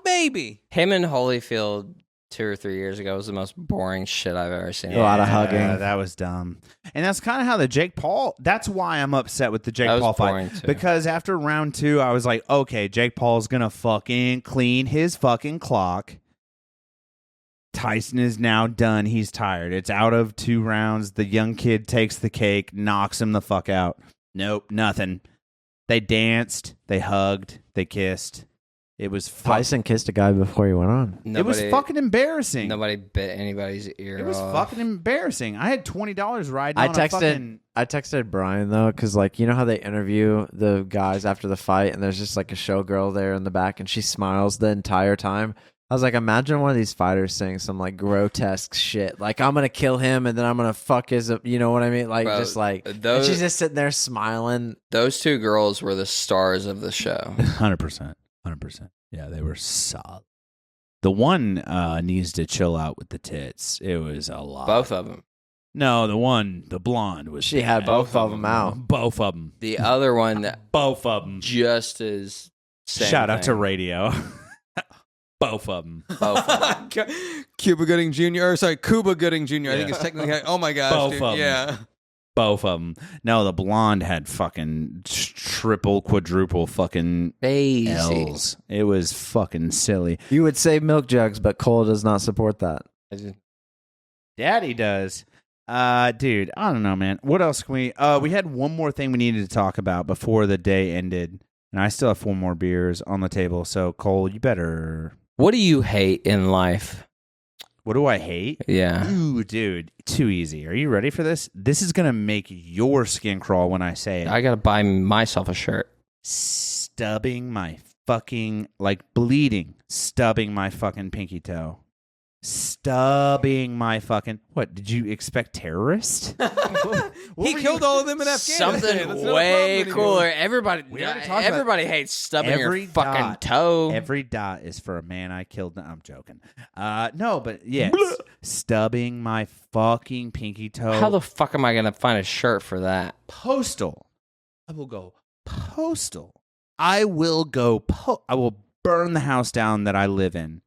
Maybe. Him and Holyfield 2 or 3 years ago was the most boring shit I've ever seen. A lot of hugging. That was dumb. And that's kind of how the Jake Paul... That's why I'm upset with the Jake That was Paul boring, fight. too. Because after round 2, I was like, okay, Jake Paul's going to fucking clean his fucking clock. Tyson is now done. He's tired. It's out of 2 rounds. The young kid takes the cake, knocks him the fuck out. Nope, nothing. They danced. They hugged. They kissed. It was Tyson kissed a guy before he went on. it was fucking embarrassing. Nobody bit anybody's ear It was off. fucking embarrassing. I had $20 riding I on a fucking... texted Brian though, because like you know how they interview the guys after the fight, and there's just like a showgirl there in the back, and she smiles the entire time. I was like, imagine one of these fighters saying some like grotesque shit, like I'm gonna kill him and then I'm gonna fuck his, you know what I mean? Like Bro, just like those- and she's just sitting there smiling. Those 2 girls were the stars of the show. 100%. 100%. Yeah, they were solid. The one needs to chill out with the tits. It was a lot. Both of them. No, the blonde was. She had bad. both of them out. Both of them. The other one, Both of them. just as same Shout out to thing. radio. Both of them. Both of them. Cuba Gooding Jr. Cuba Gooding Jr. I think it's technically. Oh my gosh, Both dude. of 'em. Yeah. Both of them. No, the blonde had fucking triple, quadruple fucking Crazy. L's. It was fucking silly. You would say milk jugs, but Cole does not support that. Daddy does. Dude, I don't know, man. What else can we? We had one more thing we needed to talk about before the day ended, and I still have 4 more beers on the table. So, Cole, you better. What do you hate in life? What do I hate? Yeah. Ooh, dude, too easy. Are you ready for this? This is gonna make your skin crawl when I say it. I gotta buy myself a shirt. Stubbing my fucking, like bleeding, stubbing my fucking pinky toe. Stubbing my fucking. What, did you expect terrorist? He killed all of them in Afghanistan. Something That's not way a problem cooler. anymore. Everybody hates stubbing your Every fucking dot. toe. Every dot is for a man I killed. I'm joking. No, but yeah, stubbing my fucking pinky toe. How the fuck am I gonna find a shirt for that? Postal. I will go postal. I will go. I will burn the house down that I live in.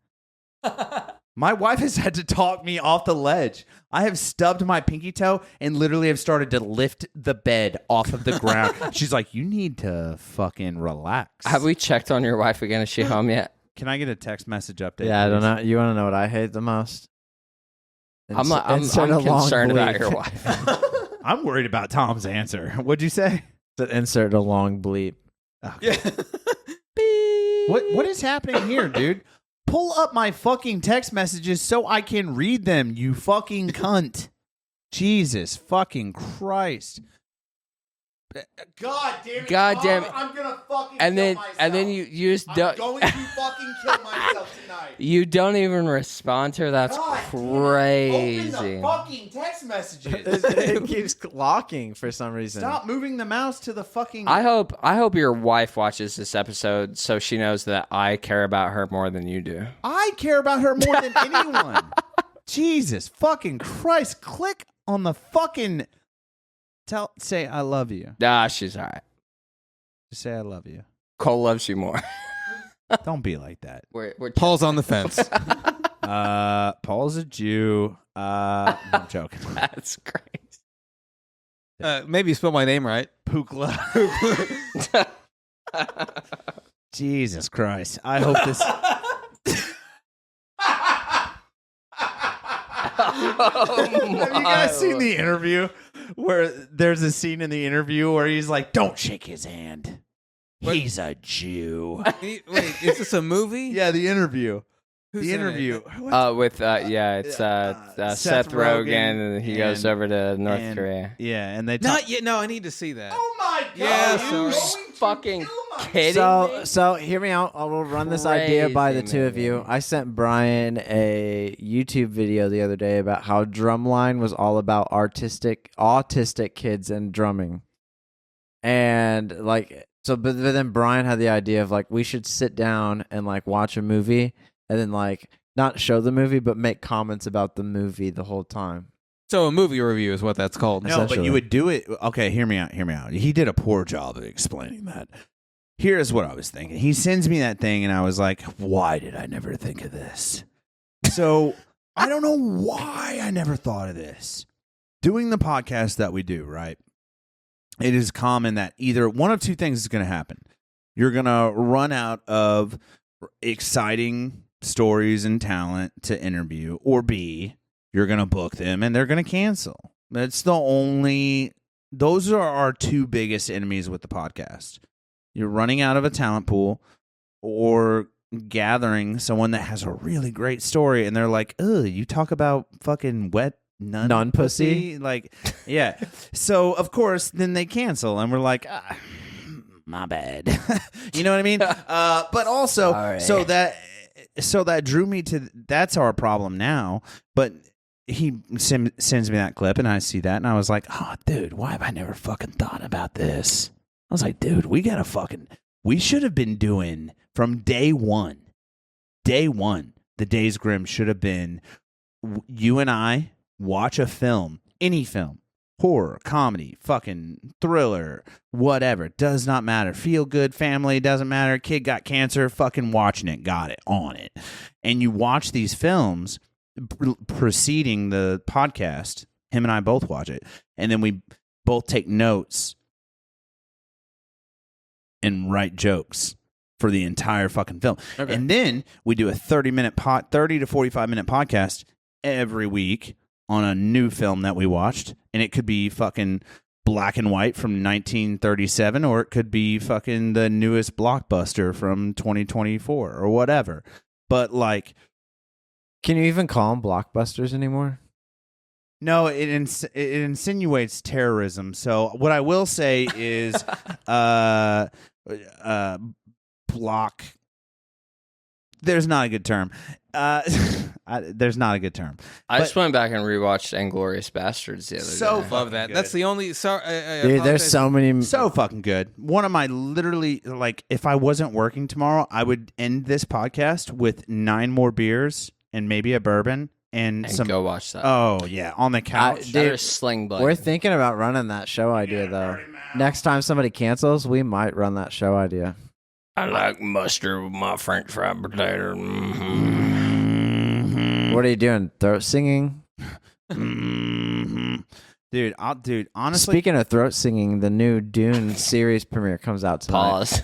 My wife has had to talk me off the ledge. I have stubbed my pinky toe and literally have started to lift the bed off of the ground. She's like, you need to fucking relax. Have we checked on your wife again? Is she home yet? Can I get a text message update? Yeah, I don't please? know. You want to know what I hate the most? I'm Insert a long concerned about bleep. your wife. I'm worried about Tom's answer. What'd you say? Insert a long bleep. Okay. What is happening here, dude? Pull up my fucking text messages so I can read them, you fucking cunt. Jesus fucking Christ. God damn it. God damn it. I'm gonna fucking And kill then myself. and then you just I'm don't going to fucking kill myself tonight. you don't even respond to her. That's God crazy. Open the fucking text messages. It keeps locking for some reason. Stop moving the mouse to the fucking... I hope your wife watches this episode so she knows that I care about her more than you do. I care about her more than anyone. Jesus fucking Christ. Click on the fucking... Say I love you. Ah, she's all right. Just say I love you. Cole loves you more. Don't be like that. We're Paul's on the fence. Paul's a Jew. I'm joking. That's great. Maybe you spelled my name right. Pukla. Jesus Christ. I hope this... Have you guys seen the interview where there's a scene in the interview where he's like, don't shake his hand. He's a Jew. Wait, is this a movie? Yeah, the interview. Who's the in it? interview. It's Seth Rogen, and he goes over to North Korea. Yeah, and they Not yet. No, I need to see that. Oh my God. Yeah, you sorry. Fucking kidding me? So hear me out. I will run this idea by the Crazy, two of you. man. I sent Brian a YouTube video the other day about how Drumline was all about autistic kids and drumming. And but then Brian had the idea of we should sit down and watch a movie and then not show the movie but make comments about the movie the whole time. So a movie review is what that's called. No, but you would do it. Okay, hear me out. He did a poor job of explaining that. Here's what I was thinking. He sends me that thing, and I was like, why did I never think of this? So I don't know why I never thought of this. Doing the podcast that we do, right? It is common that either one of two things is going to happen. You're going to run out of exciting stories and talent to interview, or B, you're going to book them and they're going to cancel. Those are our two biggest enemies with the podcast. You're running out of a talent pool or gathering someone that has a really great story and they're like, ugh, you talk about fucking wet nun pussy? Yeah. So, of course, then they cancel and we're like, my bad. You know what I mean? But also, Sorry. so that drew me to, that's our problem now. But he sends me that clip and I see that and I was like, oh, dude, why have I never fucking thought about this? I was like, dude, we should have been doing from day one, the Days Grimm should have been you and I watch a film, any film, horror, comedy, fucking thriller, whatever, does not matter. Feel good, family, doesn't matter. Kid got cancer, fucking watching it, got it, on it. And you watch these films preceding the podcast. Him and I both watch it. And then we both take notes and write jokes for the entire fucking film. Okay. And then we do a 30 to 45 minute podcast every week on a new film that we watched, and it could be fucking black and white from 1937, or it could be fucking the newest blockbuster from 2024 or whatever. But like, Can you even call them blockbusters anymore? no, it insinuates terrorism. So what I will say is, block. There's not a good term. There's not a good term. I just went back and rewatched Inglourious Bastards the other day. Love that. That's the only. Sorry, Dude, there's so many. So fucking good. One of my literally, like, if I wasn't working tomorrow, I would end this podcast with 9 more beers and maybe a bourbon and some. Go watch that. Oh yeah, on the couch. Dude, Sling Blade. We're thinking about running that show idea though. Next time somebody cancels, we might run that show idea. I like mustard with my French fried potato. What are you doing? Throat singing? Dude, honestly, Speaking of throat singing, the new Dune series premiere comes out tonight. Pause.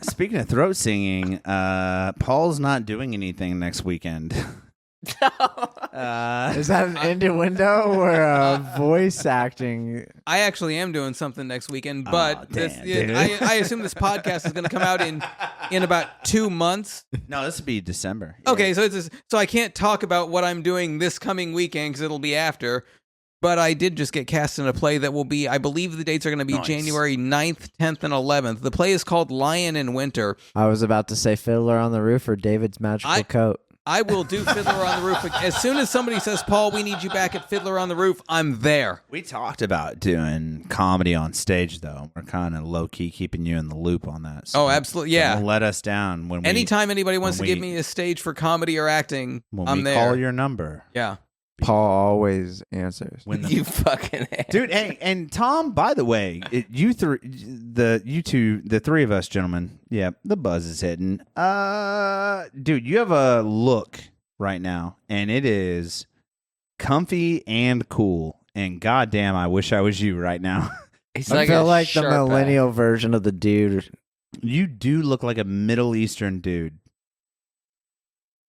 speaking of throat singing, Paul's not doing anything next weekend. Is that an innuendo or a voice acting? I actually am doing something next weekend, but damn, I assume this podcast is going to come out in about 2 months. No, this would be December. Okay, so so I can't talk about what I'm doing this coming weekend because it'll be after. But I did just get cast in a play that will be, I believe the dates are going to be January 9th, 10th, and 11th. The play is called Lion in Winter. I was about to say Fiddler on the Roof or David's Magical Coat. I will do Fiddler on the Roof. As soon as somebody says, Paul, we need you back at Fiddler on the Roof, I'm there. We talked about doing comedy on stage, though. We're kind of low-key keeping you in the loop on that. So Absolutely, yeah. don't let us down. Anytime anybody wants to give me a stage for comedy or acting, I'm there. Call your number. Yeah. Paul always answers. You fucking dude. Hey, and Tom, by the way, you two, the three of us gentlemen. Yeah, the buzz is hitting. Dude, you have a look right now, and it is comfy and cool. And goddamn, I wish I was you right now. I feel like the millennial version of the dude. You do look like a Middle Eastern dude.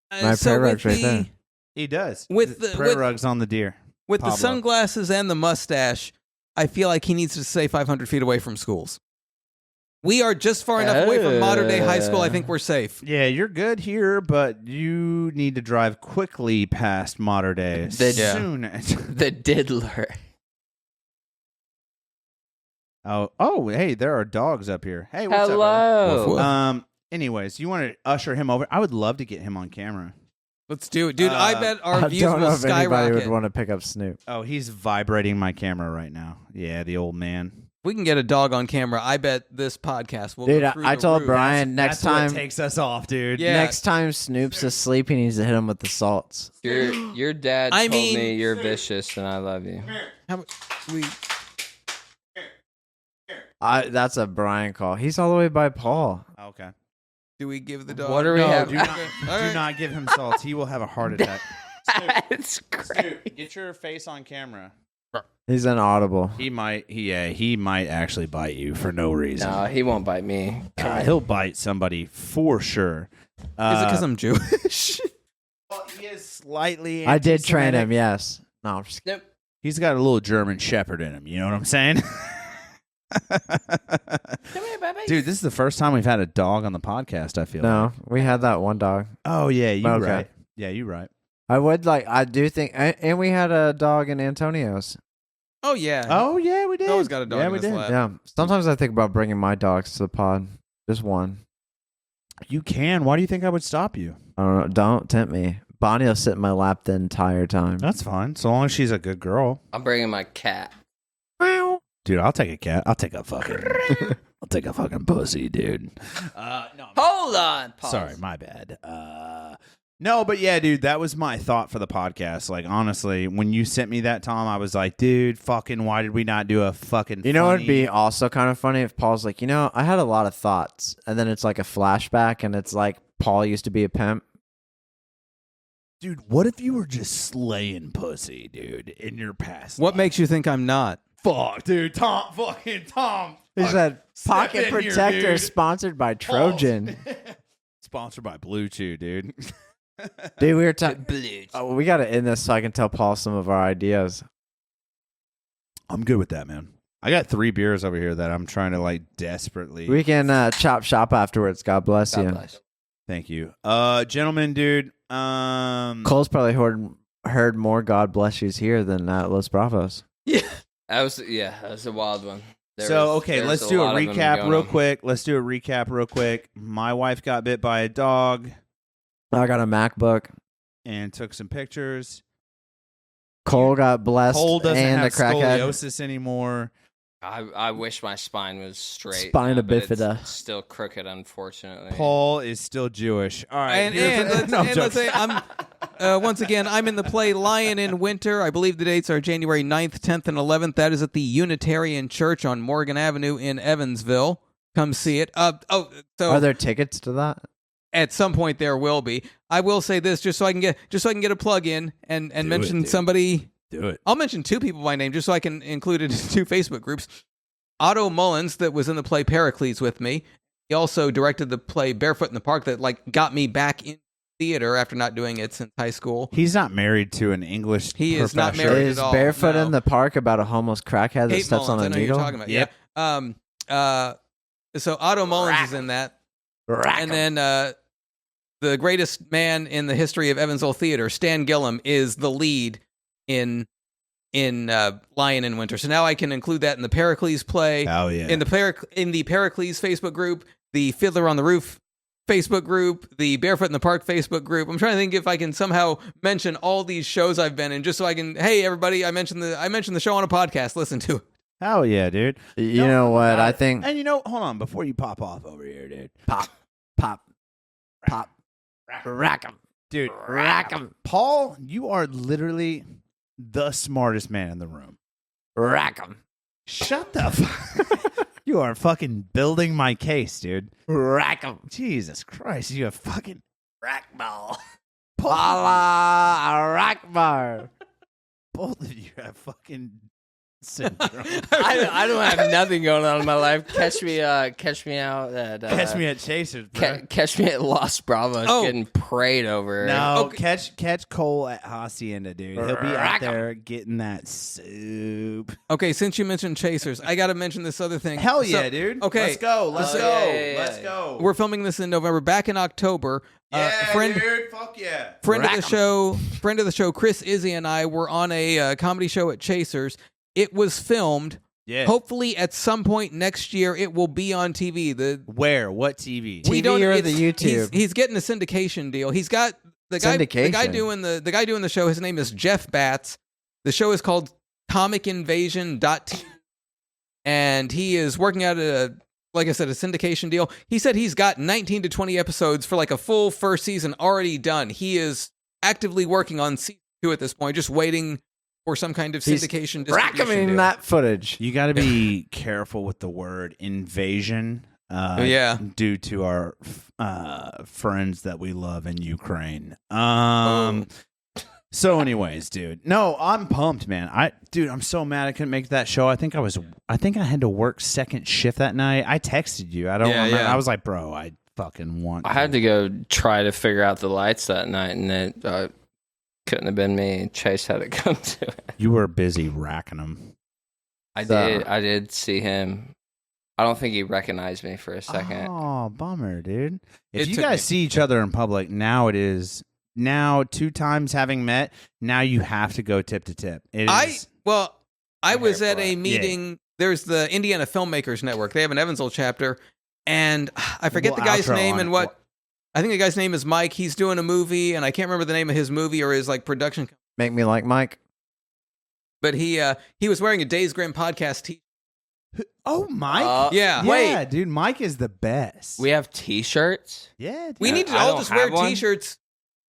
My prayer rug's right there. He does. With the prayer rugs on the deer. With Pablo. the sunglasses and the mustache, I feel like he needs to stay 500 feet away from schools. We are just far enough away from modern day high school. I think we're safe. Yeah, you're good here, but you need to drive quickly past modern day soon. The diddler. Oh, hey, there are dogs up here. Hey, what's Hello. up? Hello. Anyways, you want to usher him over? I would love to get him on camera. Let's do it. Dude, I bet our views I don't know will if anybody skyrocket. would want to pick up Snoop. Oh, he's vibrating my camera right now. Yeah, the old man. We can get a dog on camera. I bet this podcast will Dude, go through I the told roof. Brian That's next time what takes us off, dude. Yeah. next time Snoop's asleep, he needs to hit him with the salts. Your dad told me you're vicious and I love you. That's a Brian call. He's all the way by Paul. Okay. Do we give the dog? What do we have? Do not give him salts. He will have a heart attack. It's great. Get your face on camera. He's inaudible. He might actually bite you for no reason. No, he won't bite me. He'll bite somebody for sure. Is it because I'm Jewish? Well, he is slightly. I did train anti-Semitic. him, yes. No, I'm just Nope. He's got a little German Shepherd in him. You know what I'm saying? Come here, baby. Dude, this is the first time we've had a dog on the podcast, I feel. No, we had that one dog. Oh, yeah, you're Okay. right. Yeah, you're right. I do think, and we had a dog in Antonio's. Oh, yeah. Oh, yeah, we did. Always got a dog in his lap. Yeah. Sometimes I think about bringing my dogs to the pod. Just one. You can. Why do you think I would stop you? I don't know. Don't tempt me. Bonnie will sit in my lap the entire time. That's fine. So long as she's a good girl. I'm bringing my cat. Dude, I'll take a cat. I'll take a fucking pussy, dude. No. Hold on. Pause. Sorry, my bad. No, but yeah, dude, that was my thought for the podcast. Like, honestly, when you sent me that, Tom, I was like, dude, fucking, why did we not do a fucking You know what would be also kind of funny if Paul's like, I had a lot of thoughts. And then it's like a flashback and it's like Paul used to be a pimp. Dude, what if you were just slaying pussy, dude, in your past What life? makes you think I'm not? Fuck, dude, Tom. He said, Pocket Step in here, Protector dude. sponsored by Trojan. Sponsored by Blue Chew, dude. Dude, we were talking. We got to end this so I can tell Paul some of our ideas. I'm good with that, man. I got 3 beers over here that I'm trying to like desperately. We can chop shop afterwards. God bless you. Thank you, gentlemen, dude. Cole's probably heard more "God bless yous" here than Los Bravos. Yeah, that was a wild one. Let's do a recap real quick. My wife got bit by a dog. I got a MacBook and took some pictures. Cole got blessed. Cole doesn't and have a crackhead. scoliosis anymore. I wish my spine was straight. Spina but bifida. It's still crooked, unfortunately. Paul is still Jewish. All right. Let's say once again, I'm in the play Lion in Winter. I believe the dates are January 9th, 10th, and 11th. That is at the Unitarian Church on Morgan Avenue in Evansville. Come see it. So are there tickets to that? At some point there will be. I will say this just so I can get a plug in and mention somebody. Do it. I'll mention 2 people by name just so I can include it in 2 Facebook groups. Otto Mullins, that was in the play Pericles with me. He also directed the play Barefoot in the Park that got me back in theater after not doing it since high school. He's not married to an English He professor. is not married Is at all. Barefoot No. in the Park about a homeless crackhead that Kate steps Mullins, on a I know needle? You're talking about. Yep. Yeah. So Otto Mullins is in that. And then the greatest man in the history of Evansville theater, Stan Gillum, is the lead in Lion in Winter. So now I can include that in the Pericles play. Oh yeah. In the Pericles Facebook group, the Fiddler on the Roof Facebook group, the Barefoot in the Park Facebook group. I'm trying to think if I can somehow mention all these shows I've been in, just so I can. Hey everybody, I mentioned the show on a podcast. Listen to it. Hell yeah, dude. You know what? I think. And hold on before you pop off over here, dude. Pop. Rack 'em. Dude, Rack 'em. Paul, you are literally the smartest man in the room. Rack 'em. Shut the fuck. You are fucking building my case, dude. Rack 'em. Jesus Christ, you have fucking rack ball. Allah Akbar. Both of you have fucking syndrome. I don't have nothing going on in my life. Catch me out at Catch me at Chasers, bro. Catch me at Los Bravos getting prayed over. No, catch Cole at Hacienda, dude. He'll be out there getting that soup. Okay, since you mentioned Chasers, I got to mention this other thing. Hell yeah, dude. Okay, let's go. Let's go. Let's go. We're filming this in November. Back in October, dude. Fuck yeah. Friend of the show, Chris Izzy and I were on a comedy show at Chasers. It was filmed. Yeah. Hopefully, at some point next year, it will be on TV. Where? What TV? TV or the YouTube? He's getting a syndication deal. He's got the guy doing the show. His name is Jeff Batts. The show is called ComicInvasion.tv, and he is working out a syndication deal. He said he's got 19 to 20 episodes for like a full first season already done. He is actively working on season 2 at this point, just waiting for some kind of syndication distribution recommending deal. that footage. You got to be careful with the word invasion. Due to our friends that we love in Ukraine. So, anyways, dude. No, I'm pumped, man. I'm so mad I couldn't make that show. I think I had to work second shift that night. I texted you. I don't remember. I was like, bro, I fucking want. I had to go try to figure out the lights that night, and it couldn't have been me. Chase had to come to it. You were busy racking them. I did see him. I don't think he recognized me for a second. Oh, bummer, dude. If you guys see each other in public, now 2 times having met, now you have to go tip to tip. I was at a meeting. Yeah. There's the Indiana Filmmakers Network. They have an Evansville chapter, and I forget the guy's name and what. I think the guy's name is Mike. He's doing a movie, and I can't remember the name of his movie or his production. Make me like Mike. But he was wearing a Days Grimm podcast t-shirt. Oh, Mike? Yeah. Wait, dude, Mike is the best. We have T-shirts. Yeah, dude. We need to all just wear T-shirts.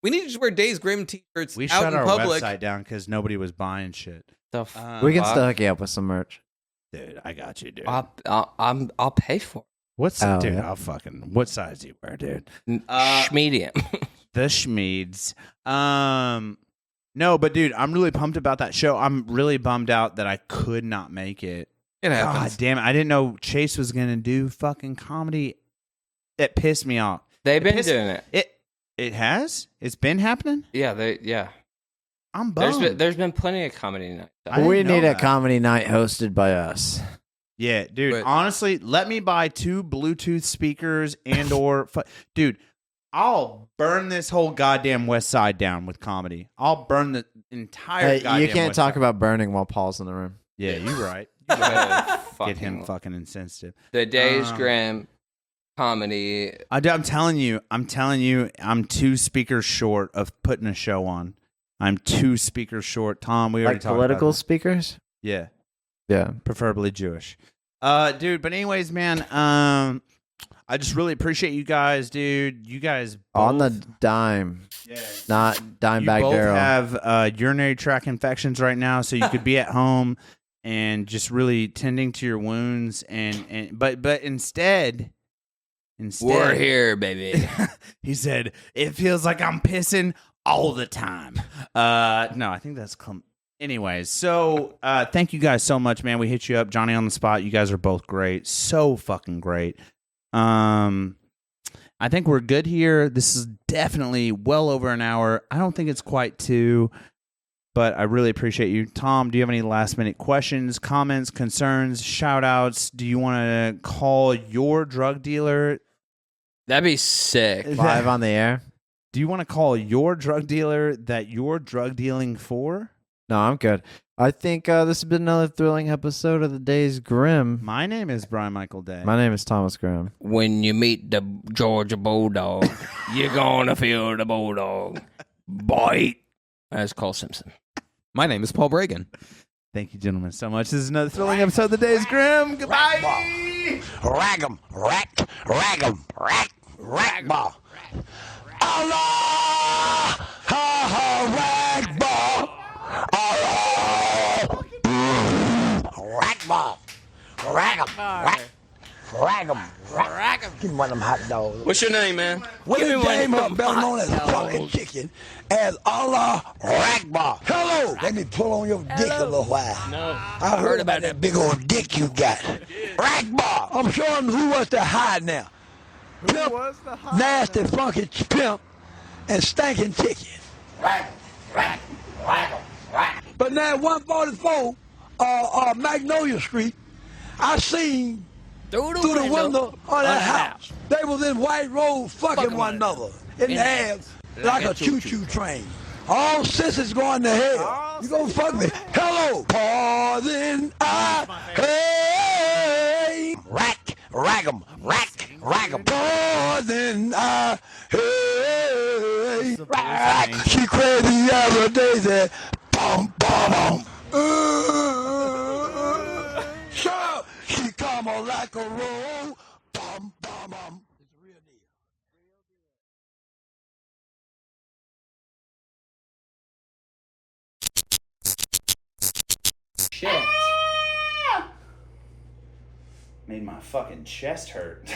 We need to just wear Days Grimm T-shirts. We out shut in our public. website down because nobody was buying shit. We can still hook you up with some merch, dude. I got you, dude. I'll pay for it. Dude? I'll fucking. What size do you wear, dude? Medium. The Schmeeds. No, but dude, I'm really pumped about that show. I'm really bummed out that I could not make it. It happens. God damn it! I didn't know Chase was gonna do fucking comedy. It pissed me off. They've been doing it. It has? It's been happening? Yeah. I'm bummed. There's been plenty of comedy nights. We didn't know need a that. comedy night hosted by us. Yeah, dude. But- honestly, let me buy 2 Bluetooth speakers and/or, dude. I'll burn this whole goddamn West Side down with comedy. I'll burn the entire. Hey, goddamn you can't West talk Side. about burning while Paul's in the room. Yeah, you're right. Get him fucking insensitive. The Days Grimm comedy. I'm telling you, I'm 2 speakers short of putting a show on. I'm 2 speakers short. Tom, we already Like talked political about speakers? that. Yeah. Yeah, preferably Jewish. Dude, but anyways, man, I just really appreciate you guys, dude. You guys On the both- dime. Yeah. Not dime You bag both Daryl. have urinary tract infections right now, so you could be at home and just really tending to your wounds, but instead, We're here, baby. he said it feels like I'm pissing all the time. No, I think that's anyways. So thank you guys so much, man. We hit you up, Johnny on the spot. You guys are both great, so fucking great. I think we're good here. This is definitely well over an hour. I don't think it's quite 2, but I really appreciate you. Tom, do you have any last minute questions, comments, concerns, shout outs? Do you want to call your drug dealer? That'd be sick. Live on the air? Do you want to call your drug dealer that you're drug dealing for? No, I'm good. I think this has been another thrilling episode of the Days Grimm. My name is Brian Michael Day. My name is Thomas Grimm. When you meet the Georgia Bulldog, you're gonna feel the Bulldog bite. That's called Simpson. My name is Paul Bragin. Thank you, gentlemen, so much. This is another thrilling episode of the Days Grimm. Goodbye. Rag 'em, rack, rag 'em, rack ball. Allah, ha ha, rag ball. Allah, rack ball, rag 'em, rag 'em, rag 'em. Give me one of them hot dogs. What's your name, man? What is game up better known as fucking chicken as Allah Ragbar? Hello! Let me pull on your dick a little while. No. I heard about that big old dick you got. Ragbar! I'm showing who was the high now. Pimp, nasty funky pimp, and stinking chicken. Rag. But now 144 Magnolia Street, I seen through the window of that house. They was in White Road fucking one another in the ass like a choo-choo train. All sisters going to hell. You gonna fuck me? Hello, pardon I. Hey, rag 'em, pardon I. Hey, she crazy the other day said, bum. Sure, she come on like a roll. Bum. It's a real deal. Made my fucking chest hurt.